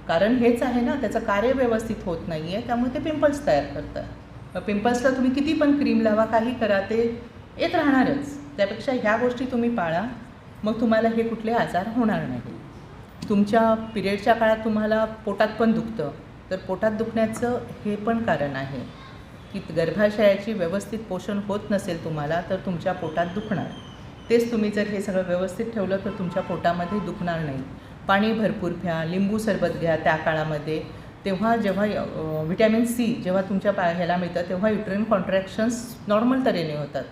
कारण हेच आहे ना, त्याचं कार्य व्यवस्थित होत नाही आहे, त्यामुळे ते पिंपल्स तयार करतात. पिंपल्सला तुम्ही किती पण क्रीम लावा, काही करा, ते येत राहणारच. त्यापेक्षा ह्या गोष्टी तुम्ही पाळा, मग तुम्हाला हे कुठले आजार होणार नाही. तुमच्या पिरियडच्या काळात तुम्हाला पोटात पण दुखतं, तर पोटात दुखण्याचं हे पण कारण आहे की गर्भाशयाची व्यवस्थित पोषण होत नसेल तुम्हाला तर तुमच्या पोटात दुखणार. तेच तुम्ही जर हे सगळं व्यवस्थित ठेवलं तर तुमच्या पोटामध्ये दुखणार नाही. पाणी भरपूर प्या, लिंबू सरबत घ्या त्या काळामध्ये. तेव्हा जेव्हा व्हिटॅमिन C जेव्हा तुमच्या ह्याला मिळतं तेव्हा युट्राइन कॉन्ट्रॅक्शन्स नॉर्मल तऱ्हेने होतात.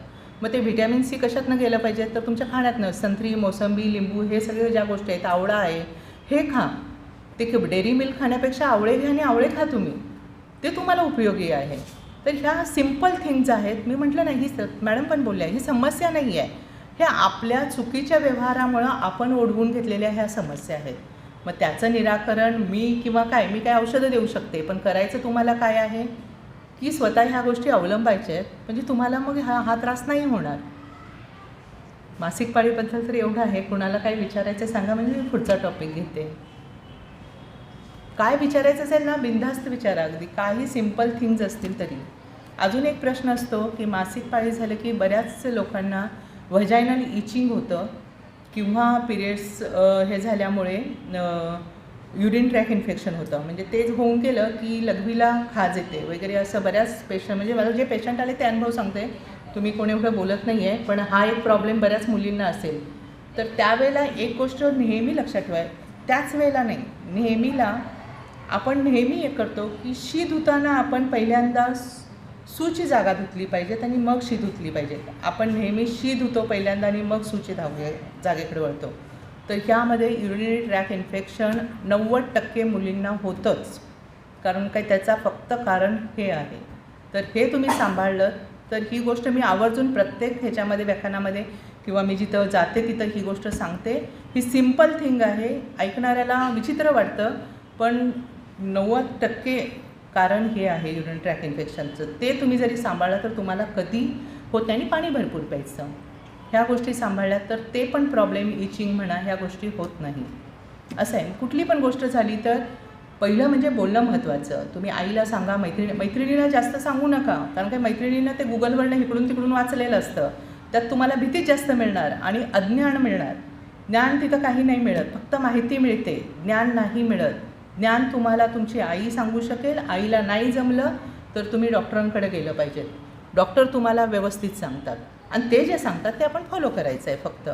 मग ते व्हिटॅमिन C कशातनं गेलं पाहिजे तर तुमच्या खाण्यातनं. संत्री, मोसंबी, लिंबू हे सगळे ज्या गोष्टी आहेत, आवळा आहे, हे खा. ते डेअरी मिल्क खाण्यापेक्षा आवळे घ्या आणि आवळे खा तुम्ही, ते तुम्हाला उपयोगी आहे. तर ह्या सिम्पल थिंग्ज आहेत. मी म्हटलं नाही, ही मॅडम पण बोलल्या, ही समस्या नाही आहे, हे आपल्या चुकीच्या व्यवहारामुळं आपण ओढवून घेतलेल्या ह्या समस्या आहेत. मग त्याचं निराकरण मी मी काय औषधं देऊ शकते, पण करायचं तुम्हाला काय आहे की स्वतः ह्या गोष्टी अवलंबायच्या आहेत, म्हणजे तुम्हाला मग हा त्रास नाही होणार. मासिक पाळीबद्दल तर एवढं आहे. कुणाला काय विचारायचं सांगा, म्हणजे मी पुढचा टॉपिक घेते. काय विचारायचं असेल ना, बिनधास्त विचारा, अगदी काही सिम्पल थिंग्ज असतील तरी. अजून एक प्रश्न असतो की मासिक पाळी झालं की बऱ्याच लोकांना व्हजायनल इचिंग होतं किंवा पिरियड्स हे झाल्यामुळे युरिन ट्रॅक इन्फेक्शन होतं. म्हणजे ते होऊन गेलं की लघवीला खाज येते वगैरे, असं बऱ्याच पेशंट, म्हणजे मला जे पेशंट आले ते अनुभव सांगते, तुम्ही कोणी एवढं बोलत नाही आहे, पण हा एक प्रॉब्लेम बऱ्याच मुलींना असेल. तर त्यावेळेला एक गोष्ट नेहमी लक्षात ठेवाय, त्याच वेळेला नाही, नेहमीला आपण नेहमी हे करतो की शी धुताना आपण पहिल्यांदा सूची जागा धुतली पाहिजेत आणि मग शी धुतली पाहिजेत. आपण नेहमी शी धुतो पहिल्यांदा आणि मग सूची जागेकडे वळतो. तर ह्यामध्ये युरिनरी ट्रॅक इन्फेक्शन 90% मुलींना होतंच. कारण काय, त्याचा फक्त कारण हे आहे. तर हे तुम्ही सांभाळलं तर ही गोष्ट मी आवर्जून प्रत्येक ह्याच्यामध्ये व्याख्यानामध्ये किंवा मी जिथं जाते तिथं ही गोष्ट सांगते. ही सिम्पल थिंग आहे, ऐकणाऱ्याला विचित्र वाटतं, पण 90% कारण हे आहे युरिनरी ट्रॅक इन्फेक्शनचं. ते तुम्ही जरी सांभाळलं तर तुम्हाला कधी होत नाही. आणि पाणी भरपूर प्यायचं. ह्या गोष्टी सांभाळल्या तर ते पण प्रॉब्लेम इचिंग म्हणा ह्या गोष्टी होत नाही. असं आहे, कुठली पण गोष्ट झाली तर पहिलं म्हणजे बोलणं महत्त्वाचं. तुम्ही आईला सांगा, मैत्रिणीला जास्त सांगू नका, कारण काय मैत्रिणीनं ते गुगलवरनं इकडून तिकडून वाचलेलं असतं, त्यात तुम्हाला भीतीच जास्त मिळणार आणि अज्ञान मिळणार. ज्ञान तिथं काही नाही मिळत, फक्त माहिती मिळते, ज्ञान नाही मिळत. ज्ञान तुम्हाला तुमची आई सांगू शकेल. आईला नाही जमलं तर तुम्ही डॉक्टरांकडे गेलं पाहिजे. डॉक्टर तुम्हाला व्यवस्थित सांगतात आणि ते जे सांगतात ते आपण फॉलो करायचं आहे फक्त,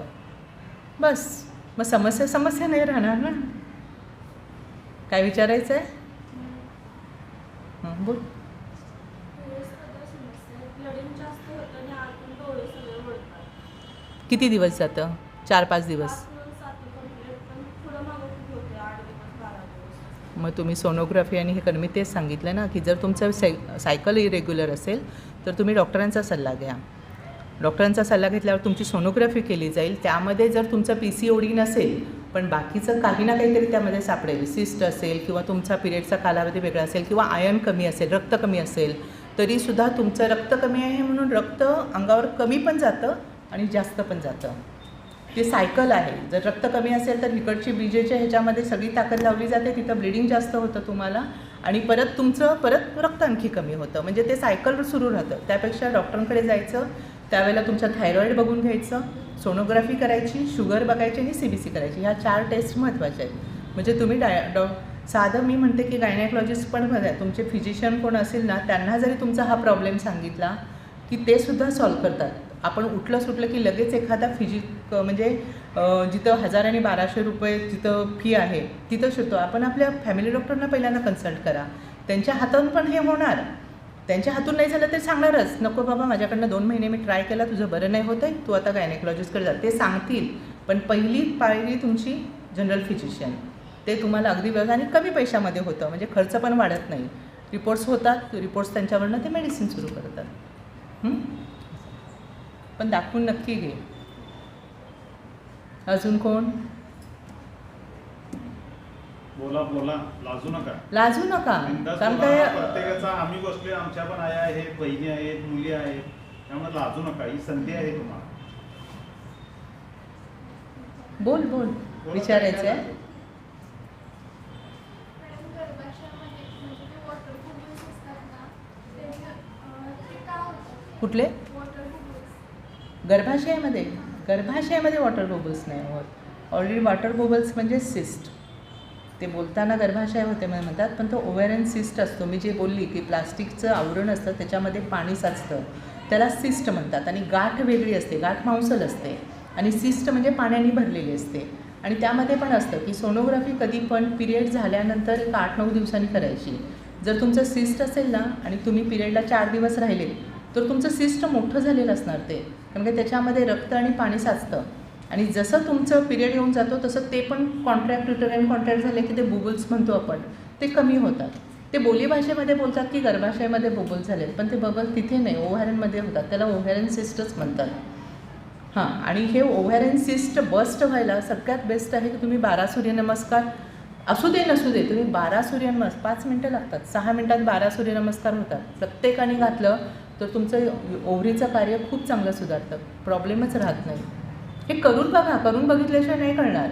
बस. मग समस्या नाही राहणार ना. काय विचारायचं आहे? बोल. किती दिवस जातं? 4-5 दिवस. मग तुम्ही सोनोग्राफी आणि हे करून, मी तेच सांगितलं ना की जर तुमचं सायकल इरेग्युलर असेल तर तुम्ही डॉक्टरांचा सल्ला घ्या. डॉक्टरांचा सल्ला घेतल्यावर तुमची सोनोग्राफी केली जाईल. त्यामध्ये जर तुमचं PCOD नसेल पण बाकीचं काही ना काहीतरी त्यामध्ये सापडेल, सिस्ट असेल किंवा तुमचा पिरियडचा कालावधी वेगळा असेल किंवा आयर्न कमी असेल, रक्त कमी असेल, तरीसुद्धा तुमचं रक्त कमी आहे म्हणून रक्त अंगावर कमी पण जातं आणि जास्त पण जातं. ते सायकल आहे. जर रक्त कमी असेल तर इकडची बीजेच्या ह्याच्यामध्ये सगळी ताकद लावली जाते, तिथं ब्लिडिंग जास्त होतं तुम्हाला आणि परत रक्त आणखी कमी होतं. म्हणजे ते सायकल सुरू राहतं. त्यापेक्षा डॉक्टरांकडे जायचं, त्यावेळेला तुमचं थायरॉईड बघून घ्यायचं, सोनोग्राफी करायची, शुगर बघायची आणि CBC करायची. ह्या 4 टेस्ट महत्त्वाच्या आहेत. म्हणजे तुम्ही साधं मी म्हणते की गायनेकॉलॉजिस्ट पण बघा, तुमचे फिजिशियन कोण असेल ना त्यांना जरी तुमचा हा प्रॉब्लेम सांगितला की ते सुद्धा सॉल्व करतात. आपण उठलं सुटलं की लगेच एखादा म्हणजे जिथं 1000 आणि 1200 रुपये जिथं फी आहे तिथं शिकतो. आपण आपल्या फॅमिली डॉक्टरना पहिल्यांदा कन्सल्ट करा. त्यांच्या हातातून पण हे होणार. त्यांच्या हातून नाही झालं तर सांगणारच, नको बाबा माझ्याकडनं 2 महिने मी ट्राय केला, तुझं बरं नाही होत आहे, तू आता गायनेकॉलॉजिस्टकडे जा. ते सांगतील, पण पहिली पायरी तुमची जनरल फिजिशियन. ते तुम्हाला अगदी व्यवस्थित आणि कमी पैशामध्ये होतं, म्हणजे खर्च पण वाढत नाही. रिपोर्ट्स होतात, रिपोर्ट्स त्यांच्यावरनं ते मेडिसिन सुरू करतात. पण दाखवून नक्की घे. अजून कोण? बोला, लाजू नका. कारण काय प्रत्येकाचा आम्ही बसले, आमच्या पण आया आहेत, बहिणी आहेत, मुली आहेत, त्यामुळे लाजू नका. ही संधी आहे तुम्हाला. बोल विचारायचं आहे. कुठले? गर्भाशयामध्ये वॉटर बबल्स नाही होत. ऑलरेडी वॉटर बबल्स म्हणजे सिस्ट. ते बोलताना गर्भाशय होते म्हणतात, पण तो ओव्हॅरियन सिस्ट असतो. मी जे बोलली की प्लास्टिकचं आवरण असतं त्याच्यामध्ये पाणी साचतं, त्याला सिस्ट म्हणतात. आणि गाठ वेगळी असते, गाठ मांसल असते आणि सिस्ट म्हणजे पाण्याने भरलेली असते. आणि त्यामध्ये पण असतं की सोनोग्राफी कधी पण पिरियड झाल्यानंतर 8-9 दिवसांनी करायची. जर तुमचं सिस्ट असेल ना आणि तुम्ही पिरियडला 4 दिवस राहिले तर तुमचं सिस्ट मोठं झालेलं असणार ते, कारण की त्याच्यामध्ये रक्त आणि पाणी साचतं. आणि जसं तुमचं पिरियड येऊन जातो तसं ते पण युटेराईन कॉन्ट्रॅक्ट झाले की ते बुबल्स म्हणतो आपण, ते कमी होतात. ते बोलीभाषेमध्ये बोलतात की गर्भाशयामध्ये बबल झालेत, पण ते बबल तिथे नाही, ओव्हॅरियनमध्ये होतात. त्याला ओव्हॅरियन सिस्टच म्हणतात. आणि हे ओव्हॅरियन सिस्ट बस्ट व्हायला सगळ्यात बेस्ट आहे की तुम्ही 12 सूर्यनमस्कार असू दे नसू दे, तुम्ही 12 सूर्यनमस्कार 5 मिनटं लागतात, 6 मिनटात 12 सूर्यनमस्कार होतात. प्रत्येकाने घातलं तर तुमचं ओव्हरीचं कार्य खूप चांगलं सुधारतं, प्रॉब्लेमच राहत नाही. हे करून बघा, करून बघितल्याशिवाय नाही कळणार.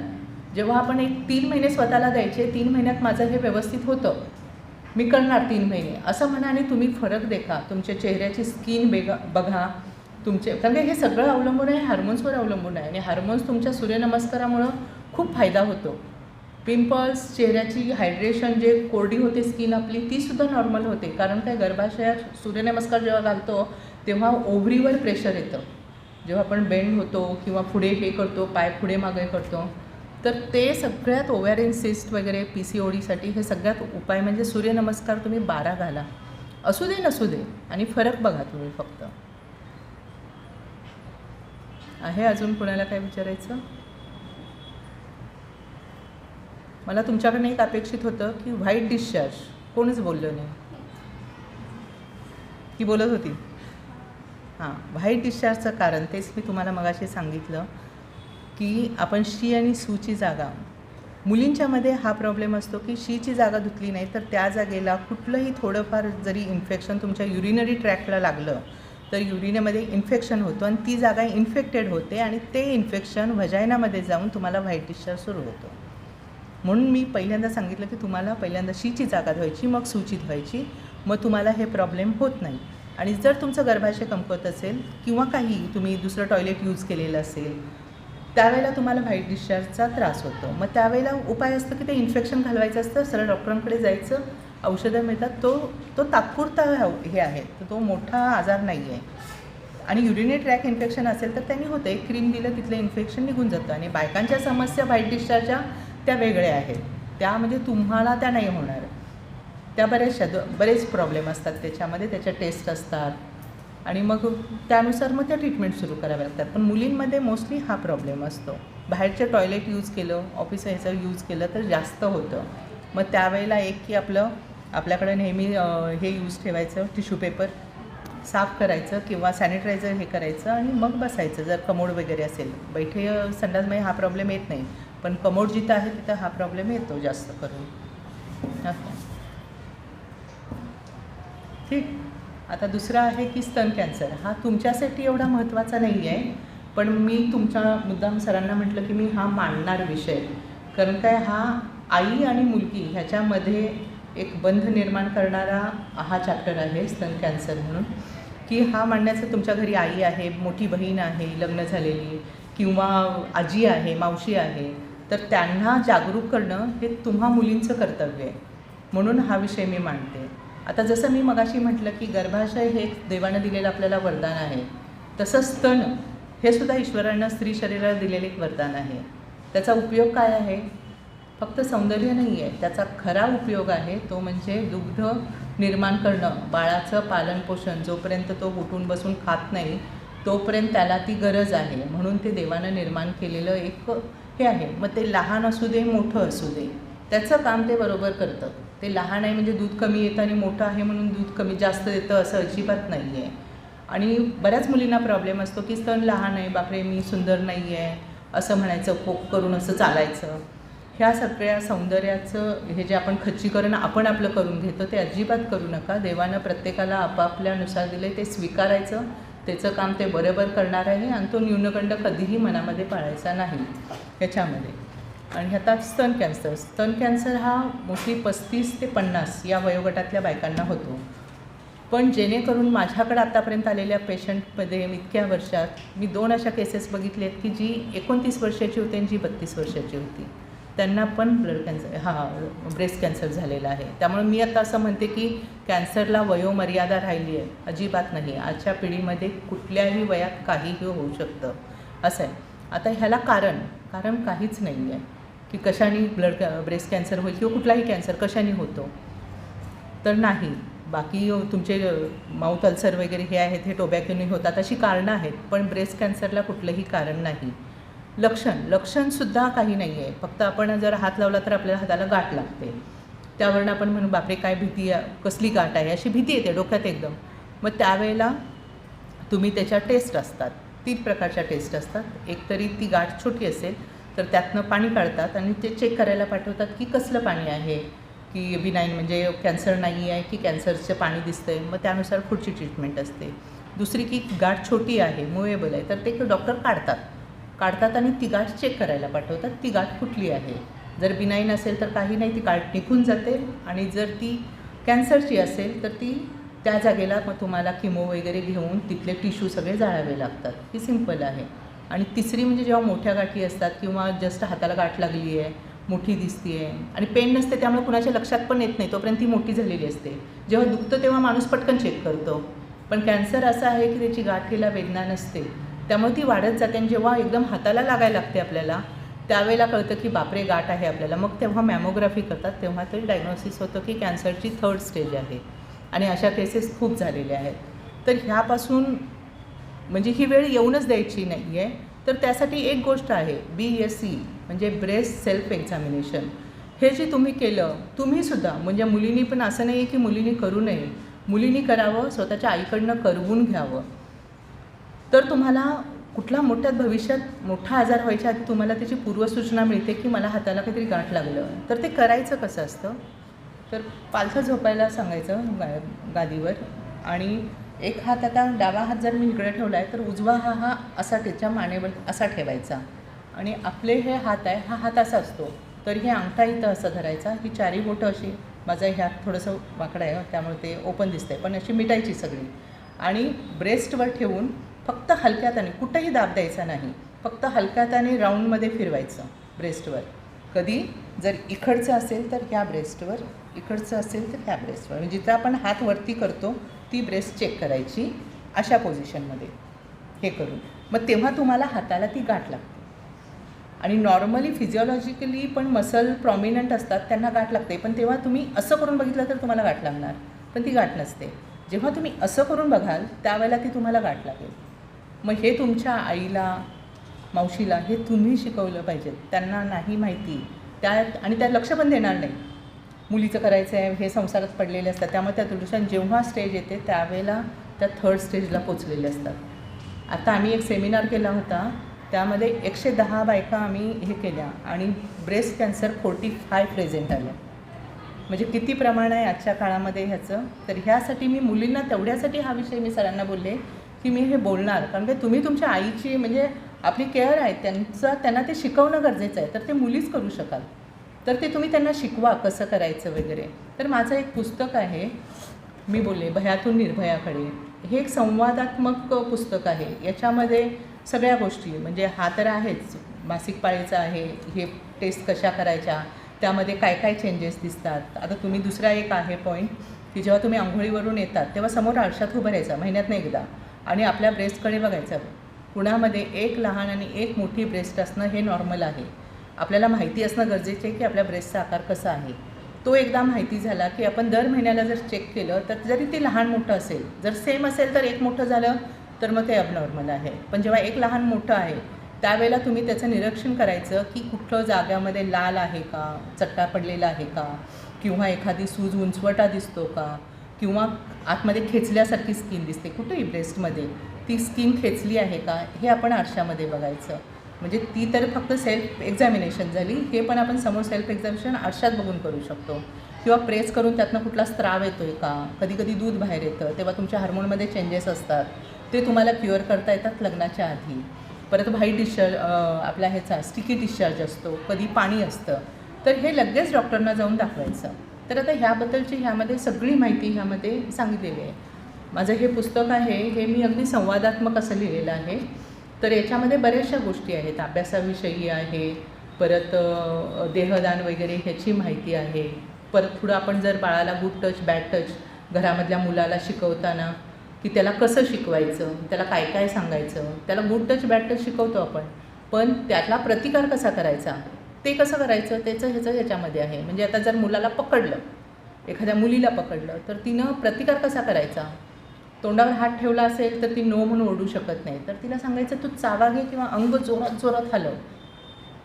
जेव्हा आपण 3 महिने स्वतःला द्यायचे, 3 महिन्यात माझं हे व्यवस्थित होतं, मी करणार 3 महिने असं म्हणा आणि तुम्ही फरक देखा. तुमच्या चेहऱ्याची स्किन बघा तुमचे, कारण हे सगळं अवलंबून आहे हार्मोन्सवर अवलंबून आहे. आणि हार्मोन्स तुमच्या सूर्यनमस्कारामुळं खूप फायदा होतो. पिंपल्स, चेहऱ्याची हायड्रेशन, जे कोरडी होते स्किन आपली तीसुद्धा नॉर्मल होते. कारण काय सूर्यनमस्कार जेव्हा घालतो तेव्हा ओव्हरीवर प्रेशर येतं. जेव्हा आपण बेंड होतो किंवा पुढे हे करतो, पाय पुढे मागे करतो, तर ते सगळ्यात ओव्हॅरियन सिस्ट वगैरे PCODसाठी हे सगळ्यात उपाय म्हणजे सूर्यनमस्कार तुम्ही 12 घाला, असू दे नसू दे, आणि फरक बघा तुम्ही फक्त. आहे अजून कोणाला काय विचारायचं? मला तुमच्याकडनं एक अपेक्षित होतं की व्हाईट डिस्चार्ज कोणच बोललं नाही. ती बोलत होती. व्हाईट डिस्चार्जचं कारण तेच मी तुम्हाला मगाशी सांगितलं की आपण शी आणि सूची जागा, मुलींच्यामध्ये हा प्रॉब्लेम असतो की शीची जागा धुतली नाही तर त्या जागेला कुठलंही थोडंफार जरी इन्फेक्शन तुमच्या युरिनरी ट्रॅकला लागलं तर युरिनमध्ये इन्फेक्शन होतं आणि ती जागा इन्फेक्टेड होते आणि ते इन्फेक्शन व्हजायनामध्ये जाऊन तुम्हाला व्हाईट डिस्चार्ज सुरू होतो. म्हणून मी पहिल्यांदा सांगितलं की तुम्हाला पहिल्यांदा शीची जागा धुवायची, मग सूची धुवायची, मग तुम्हाला हे प्रॉब्लेम होत नाही. आणि जर तुमचं गर्भाशय कमकुवत असेल किंवा काही तुम्ही दुसरं टॉयलेट यूज केलेलं असेल, त्यावेळेला तुम्हाला व्हाईट डिस्चार्जचा त्रास होतो. मग त्यावेळेला उपाय असतो की ते इन्फेक्शन घालवायचं असतं, सरळ डॉक्टरांकडे जायचं, औषधं मिळतात. तो तात्पुरता हे आहे, तर तो मोठा आजार नाही आहे. आणि युरिनरी ट्रॅक इन्फेक्शन असेल तर त्यांनी होतं, एक क्रीम दिलं तिथलं इन्फेक्शन निघून जातं. आणि बायकांच्या समस्या व्हाईट डिस्चार्जच्या त्या वेगळ्या आहेत, त्या म्हणजे तुम्हाला त्या नाही होणार. त्या बरेच प्रॉब्लेम असतात त्याच्यामध्ये, त्याच्या टेस्ट असतात आणि मग त्यानुसार मग त्या ट्रीटमेंट सुरू कराव्या लागतात. पण मुलींमध्ये मोस्टली हा प्रॉब्लेम असतो. बाहेरचं टॉयलेट यूज केलं, ऑफिस ह्याचं यूज केलं तर जास्त होतं. मग त्यावेळेला एक की आपल्याकडे नेहमी हे यूज ठेवायचं, टिश्यू पेपर साफ करायचं किंवा सॅनिटायझर हे करायचं आणि मग बसायचं. जर कमोड वगैरे असेल, बैठे संडासमध्ये हा प्रॉब्लेम येत नाही, पण कमोड जिथं आहे तिथं हा प्रॉब्लेम येतो जास्त करून. ठीक. आता दुसरा आहे की स्तन कॅन्सर. हा तुमच्यासाठी एवढा महत्त्वाचा नाही आहे, पण मी तुमच्या मुद्दाम सरांना म्हटलं की मी हा मांडणार विषय, कारण काय हा आई आणि मुलगी ह्याच्यामध्ये एक बंध निर्माण करणारा हा चॅप्टर आहे स्तन कॅन्सर म्हणून. की हा मांडण्याचं, तुमच्या घरी आई आहे, मोठी बहीण आहे लग्न झालेली, किंवा आजी आहे, मावशी आहे, तर त्यांना जागरूक करणं हे तुम्हा मुलींचं कर्तव्य आहे. म्हणून हा विषय मी मांडते. आता जसं मी मगाशी म्हटलं की गर्भाशय हे देवानं दिलेलं आपल्याला वरदान आहे, तसं स्तन हे सुद्धा ईश्वरानं स्त्री शरीराला दिलेलं एक वरदान आहे. त्याचा उपयोग काय आहे? फक्त सौंदर्य नाही आहे, त्याचा खरा उपयोग आहे तो म्हणजे दुग्ध निर्माण करणं, बाळाचं पालनपोषण. जोपर्यंत तो उठून बसून खात नाही तोपर्यंत त्याला ती गरज आहे, म्हणून ते देवानं निर्माण केलेलं एक हे आहे. मग ते लहान असू दे मोठं असू दे, त्याचं काम ते बरोबर करतं. ते लहान आहे म्हणजे दूध कमी येतं आणि मोठं आहे म्हणून दूध कमी जास्त येतं असं अजिबात नाही आहे. आणि बऱ्याच मुलींना प्रॉब्लेम असतो की स्तन लहान आहे, बापरे मी सुंदर नाही आहे असं म्हणायचं, पोक करून असं चालायचं. ह्या सगळ्या सौंदर्याचं हे जे आपण खच्चीकरण आपण आपलं करून घेतो ते अजिबात करू नका. देवानं प्रत्येकाला आपापल्यानुसार दिले ते स्वीकारायचं, त्याचं काम ते बरोबर करणार आहे आणि तो न्यूनगंड कधीही मनामध्ये पाळायचा नाही ह्याच्यामध्ये. आणि आता स्तन कॅन्सर हा मोस्टली 35 ते 50 या वयोगटातल्या बायकांना होतो. पण जेणेकरून माझ्याकडे आत्तापर्यंत आलेल्या पेशंटमध्ये इतक्या वर्षात मी 2 अशा केसेस बघितले आहेत की जी 29 वर्षाची होती आणि जी 32 वर्षाची होती. त्यांना पण ब्रेस्ट कॅन्सर झालेला आहे. त्यामुळे मी आता असं म्हणते की कॅन्सरला वयोमर्यादा राहिली आहे, अजिबात नाही. आजच्या पिढीमध्ये कुठल्याही वयात काहीही होऊ शकतं असं आहे. आता ह्याला कारण काहीच नाही आहे की कशाने ब्रेस्ट कॅन्सर होईल किंवा कुठलाही कॅन्सर कशाने होतो तर नाही. बाकी तुमचे माउथ अल्सर वगैरे हे आहेत हे टोबॅकोने होतात, अशी कारणं आहेत, पण ब्रेस्ट कॅन्सरला कुठलंही कारण नाही. लक्षणसुद्धा काही नाही आहे. फक्त आपण जर हात लावला तर आपल्याला हाताला गाठ लागते, त्यावरून आपण म्हणू बापरे काय भीती आहे, कसली गाठ आहे अशी भीती येते डोक्यात एकदम. मग त्यावेळेला तुम्ही त्याच्या टेस्ट असतात, 3 प्रकारच्या टेस्ट असतात. एक तरी ती गाठ छोटी असेल तर त्यातनं पाणी काढतात आणि ते चेक करायला पाठवतात की कसलं पाणी आहे, की बिनाईन म्हणजे कॅन्सर नाही आहे की कॅन्सरचं पाणी दिसतं आहे. मग त्यानुसार पुढची ट्रीटमेंट असते. दुसरी की गाठ छोटी आहे, मूवेबल आहे, तर ते डॉक्टर काढतात आणि ती गाठ चेक करायला पाठवतात, ती गाठ कुठली आहे. जर बिनाईन असेल तर काही नाही, ती गाठ निघून जाते. आणि जर ती कॅन्सरची असेल तर ती त्या जागेला मग तुम्हाला किमो वगैरे घेऊन तिथले टिश्यू सगळे जाळावे लागतात. ही सिंपल आहे. आणि तिसरी म्हणजे जेव्हा मोठ्या गाठी असतात किंवा जस्ट हाताला गाठ लागली आहे, मोठी दिसते आहे आणि पेन नसते, त्यामुळे कुणाच्या लक्षात पण येत नाही, तोपर्यंत ती मोठी झालेली असते. जेव्हा दुखतं तेव्हा माणूस पटकन चेक करतो. पण कॅन्सर असं आहे की त्याची गाठीला वेदना नसते, त्यामुळे ती वाढत जाते. आणि जेव्हा एकदम हाताला लागायला लागते आपल्याला त्यावेळेला कळतं की बापरे गाठ आहे आपल्याला. मग तेव्हा मॅमोग्राफी करतात, तेव्हा तरी डायग्नोसिस होतं की कॅन्सरची 3rd स्टेज आहे. आणि अशा केसेस खूप झालेल्या आहेत. तर ह्यापासून म्हणजे ही वेळ येऊनच द्यायची नाही आहे. तर त्यासाठी एक गोष्ट आहे, BSE म्हणजे ब्रेस्ट सेल्फ एक्झामिनेशन. हे जे तुम्ही केलं, तुम्हीसुद्धा म्हणजे मुलींनी पण असं नाही आहे की मुलींनी करू नये, मुलींनी करावं, स्वतःच्या आईकडनं करवून घ्यावं. तर तुम्हाला कुठला भविष्यात मोठा आजार व्हायच्या आधी तुम्हाला त्याची पूर्वसूचना मिळते की मला हाताला काहीतरी गाठ लागलं. तर ते करायचं कसं असतं, तर पालथं झोपायला सांगायचं गादीवर आणि एक हात आता डावा हात जर मी इकडे ठेवला आहे तर उजवा हा असा त्याच्या मानेवर असा ठेवायचा आणि आपले हे हात आहे हा हात असा असतो तर हे अंगठा इथं असं धरायचा, ही चारी बोटं अशी, माझा ह्या थोडंसं वाकडं आहे त्यामुळे ते ओपन दिसतंय पण अशी मिटायची सगळी आणि ब्रेस्टवर ठेवून फक्त हलक्या हाताने, कुठंही दाब द्यायचा नाही, फक्त हलक्या हाताने राऊंडमध्ये फिरवायचं ब्रेस्टवर. कधी जर इकडचं असेल तर ह्या ब्रेस्टवर, इकडचं असेल तर ह्या ब्रेस्टवर, म्हणजे जिथं आपण हात वरती करतो ती ब्रेस्ट चेक करायची अशा पोझिशनमध्ये हे करून. मग तेव्हा तुम्हाला हाताला ती गाठ लागते. आणि नॉर्मली फिजिओलॉजिकली पण मसल प्रॉमिनंट असतात त्यांना गाठ लागते, पण तेव्हा तुम्ही असं करून बघितलं तर तुम्हाला गाठ लागणार, पण ती गाठ नसते. जेव्हा तुम्ही असं करून बघाल त्यावेळेला ती तुम्हाला गाठ लागेल. मग हे तुमच्या आईला, मावशीला हे तुम्ही शिकवलं पाहिजे. त्यांना नाही माहिती त्यात आणि त्यात लक्ष पण देणार नाही. मुलीचं करायचं आहे हे संसारात पडलेले असतात त्यामुळे त्या दृष्टीने जेव्हा स्टेज येते त्यावेळेला त्या थर्ड स्टेजला पोचलेले असतात. आता आम्ही एक सेमिनार केला होता त्यामध्ये 110 बायका आम्ही हे केल्या आणि ब्रेस्ट कॅन्सर 45 प्रेझेंट आल्या. म्हणजे किती प्रमाण आहे आजच्या काळामध्ये ह्याचं. तर ह्यासाठी मी मुलींना तेवढ्यासाठी हा विषय मी सरांना बोलले की मी हे बोलणार, कारण की तुम्ही तुमच्या आईची म्हणजे आपली केअर आहे त्यांना ते शिकवणं गरजेचं आहे. तर ते मुलीच करू शकाल तर ते तुम्ही त्यांना शिकवा कसं करायचं वगैरे. तर माझं एक पुस्तक आहे, मी बोलले भयातून निर्भयाकडे, हे एक संवादात्मक पुस्तक आहे. याच्यामध्ये सगळ्या गोष्टी म्हणजे हा तर आहेच, मासिक पाळीचा आहे, हे टेस्ट कशा करायच्या, त्यामध्ये काय काय चेंजेस दिसतात. आता तुम्ही दुसरा एक आहे पॉईंट की जेव्हा तुम्ही आंघोळीवरून येतात तेव्हा समोर आरशात उभं राहायचं महिन्यातनं एकदा आणि आपल्या ब्रेस्टकडे बघायचं. कुणामध्ये एक लहान आणि एक मोठी ब्रेस्ट असणं हे नॉर्मल आहे. आपल्याला माहिती असणं गरजेचं आहे की आपल्या ब्रेस्टचा आकार कसा आहे. तो एकदा माहिती झाला की आपण दर महिन्याला जर चेक केलं तर जरी ते लहान मोठं असेल, जर सेम असेल तर एक मोठं झालं तर मग ते अबनॉर्मल आहे. पण जेव्हा एक लहान मोठं आहे त्यावेळेला तुम्ही त्याचं निरीक्षण करायचं की कुठलं जाग्यामध्ये लाल आहे का, चट्टा पडलेला आहे का, किंवा एखादी सूज उंचवटा दिसतो का, किंवा आतमध्ये खेचल्यासारखी स्किन दिसते कुठेही ब्रेस्टमध्ये, ती स्किन खेचली आहे का, हे आपण आरशामध्ये बघायचं. म्हणजे ती तर फक्त सेल्फ एक्झामिनेशन झाली, हे पण आपण समोर सेल्फ एक्झामिनेशन आरशात बघून करू शकतो. किंवा प्रेस करून त्यातनं कुठला स्त्राव येतो आहे का, कधी कधी दूध बाहेर येतं तेव्हा तुमच्या हार्मोनमध्ये चेंजेस असतात, ते तुम्हाला क्युअर करता येतात लग्नाच्या आधी. परत व्हाईट डिस्चार्ज आपला ह्याचा स्टिकी डिस्चार्ज असतो, कधी पाणी असतं, तर हे लगेच डॉक्टरना जाऊन दाखवायचं. तर आता ह्याबद्दलची ह्यामध्ये सगळी माहिती ह्यामध्ये सांगितलेली आहे. माझं हे पुस्तक आहे हे मी अगदी संवादात्मक असं लिहिलेलं आहे. तर याच्यामध्ये बऱ्याचशा गोष्टी आहेत, अभ्यासाविषयी आहे, परत देहदान वगैरे ह्याची माहिती आहे. परत पुढं आपण जर बाळाला गुड टच बॅड टच घरामधल्या मुलाला शिकवताना की त्याला कसं शिकवायचं, त्याला काय काय सांगायचं, त्याला गुड टच बॅड टच शिकवतो आपण, पण त्यातला प्रतिकार कसा करायचा ते कसं करायचं त्याचं ह्याच्यामध्ये आहे. म्हणजे आता जर मुलाला पकडलं, एखाद्या मुलीला पकडलं तर तिनं प्रतिकार कसा करायचा. तोंडावर हात ठेवला असेल तर ती नो म्हणून ओरडू शकत नाही, तर तिला सांगायचं तू चावा घे किंवा अंग जोरात जोरात हलव.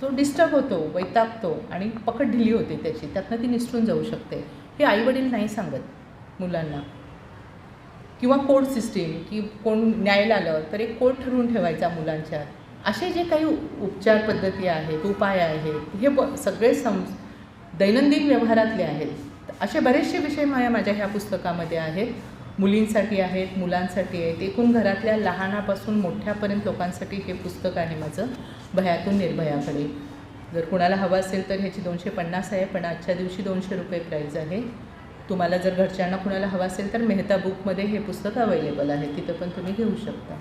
तो डिस्टर्ब होतो, वैतागतो आणि पकड ढिली होते त्याची, त्यातनं ती निसटून जाऊ शकते. हे आईवडील नाही सांगत मुलांना. किंवा कोड सिस्टीम की कोण न्यायला आलं तर एक कोड ठरवून ठेवायचा मुलांच्या. असे जे काही उपचार पद्धती आहेत, उपाय आहेत, हे सगळे दैनंदिन व्यवहारातले आहेत. असे बरेचसे विषय माझ्या ह्या पुस्तकामध्ये आहेत. मुलींसाठी आहेत, मुलांसाठी आहेत, एकूण घरातल्या लहानापासून मोठ्यापर्यंत लोकांसाठी हे पुस्तक आहे माझं, भयातून निर्भयाकडे. जर कुणाला हवं असेल तर ह्याची 250 आहे, पण आजच्या दिवशी 200 रुपये प्राईज आहे. तुम्हाला जर घरच्यांना कुणाला हवं असेल तर मेहता बुकमध्ये हे पुस्तक अवेलेबल आहे, तिथं पण तुम्ही घेऊ शकता.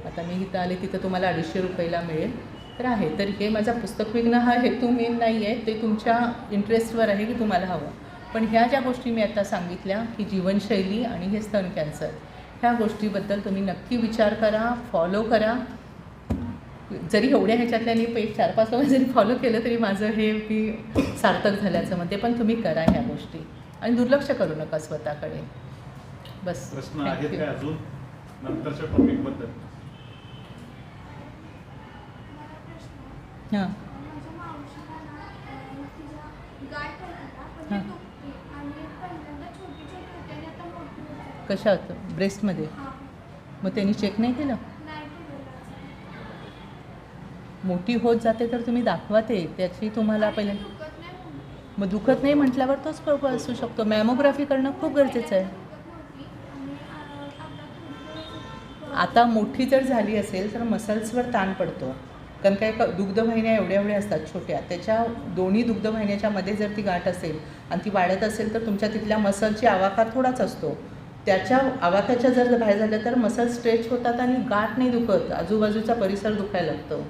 आता मी इथं आले तिथं तुम्हाला 250 रुपयाला मिळेल तर आहे. तर हे माझा पुस्तक विकणं हा हेतू मेन नाही आहे, ते तुमच्या इंटरेस्टवर आहे की तुम्हाला हवं. पण ह्या ज्या गोष्टी मी आता सांगितल्या की जीवनशैली आणि हे स्तन कॅन्सर, ह्या गोष्टीबद्दल तुम्ही नक्की विचार करा, फॉलो करा. जरी एवढ्या ह्याच्यातल्या मी 4-5 वेळा जरी फॉलो केलं तरी माझं हे मी सार्थक झाल्याचं म्हणते. पण तुम्ही करा ह्या गोष्टी आणि दुर्लक्ष करू नका स्वतःकडे. बस. प्रश्न आहेत काय अजून नंतरच्या टॉपिकबद्दल? हां हां कशा होतं ब्रेस्टमध्ये? मग त्यांनी चेक नाही केलं? मोठी होत जाते तर तुम्ही दाखवा ते, त्याची तुम्हाला पहिले. मग दुखत नाही म्हटल्यावर तोच प्रॉब्लेम असू शकतो. मॅमोग्राफी करणं खूप गरजेचं आहे. आता मोठी जर झाली असेल तर मसल्सवर ताण पडतो, कारण काय दुग्धवाहिन्या एवढ्या एवढ्या असतात छोट्या, त्याच्या दोन्ही दुग्धवाहिन्याच्या मध्ये जर ती गाठ असेल आणि ती वाढत असेल तर तुमच्या तिथल्या मसलची आवाका थोडाच असतो, त्याच्या आवाक्याच्या जर बाहेर झाल्या तर मसल स्ट्रेच होतात आणि गाठ नाही दुखत, आजूबाजूचा परिसर दुखायला लागतो.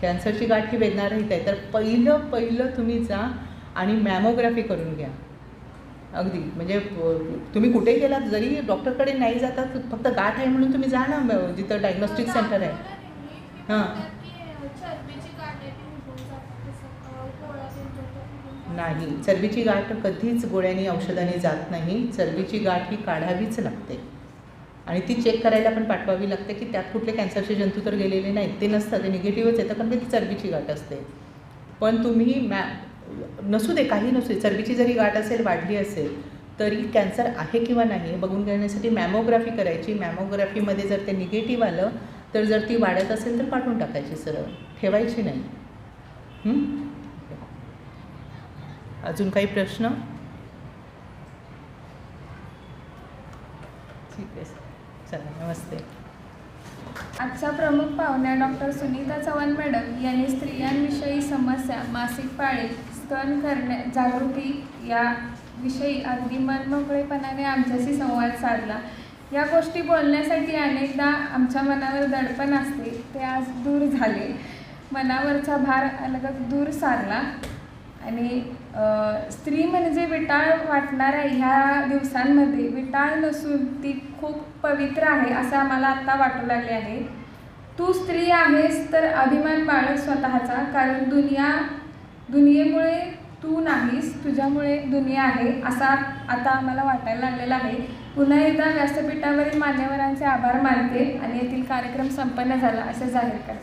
कॅन्सरची गाठ ही वेदनारहित आहे. तर पहिलं तुम्ही जा आणि मॅमोग्राफी करून घ्या. अगदी म्हणजे तुम्ही कुठे गेलात जरी डॉक्टरकडे नाही जातात, फक्त गाठ आहे म्हणून तुम्ही जा ना जिथं डायग्नोस्टिक सेंटर आहे. हां नाही, चरबीची गाठ कधीच गोळ्यांनी औषधांनी जात नाही. चरबीची गाठ ही काढावीच लागते आणि ती चेक करायला पण पाठवावी लागते की त्यात कुठले कॅन्सरचे जंतू तर गेलेले नाहीत, ते नसतात, ते निगेटिव्हच येतं, कारण ती चरबीची गाठ असते. पण तुम्ही नसू दे, काही नसू दे, चरबीची जरी गाठ असेल वाढली असेल तरी कॅन्सर आहे किंवा नाही हे बघून घेण्यासाठी मॅमोग्राफी करायची. मॅमोग्राफीमध्ये जर ते निगेटिव्ह आलं तर जर ती वाढत असेल तर काढून टाकायची, सरळ ठेवायची नाही. अजून काही प्रश्न? ठीक आहे, चला नमस्ते. आजच्या प्रमुख पाहुण्या डॉक्टर सुनीता चव्हाण मॅडम यांनी स्त्रियांविषयी समस्या, मासिक पाळी, स्तन जागृती या विषयी अगदी मनमोकळेपणाने आमच्याशी संवाद साधला. या गोष्टी बोलण्यासाठी अनेकदा आमच्या मनावर दडपण असते, ते आज दूर झाले. मनावरचा भार अलगद दूर सारला आणि स्त्री म्हणजे विटाळ वाटणाऱ्या ह्या दिवसांमध्ये विटाळ नसून ती खूप पवित्र आहे असं आम्हाला आत्ता वाटू लागले आहे. तू स्त्री आहेस तर अभिमान बाळग स्वतःचा, कारण दुनियेमुळे तू नाहीस, तुझ्यामुळे दुनिया आहे असा आता आम्हाला वाटायला लागलेला आहे. पुन्हा एकदा व्यासपीठावरील मान्यवरांचे आभार मानते आणि येथील कार्यक्रम संपन्न झाला असे जाहीर करते.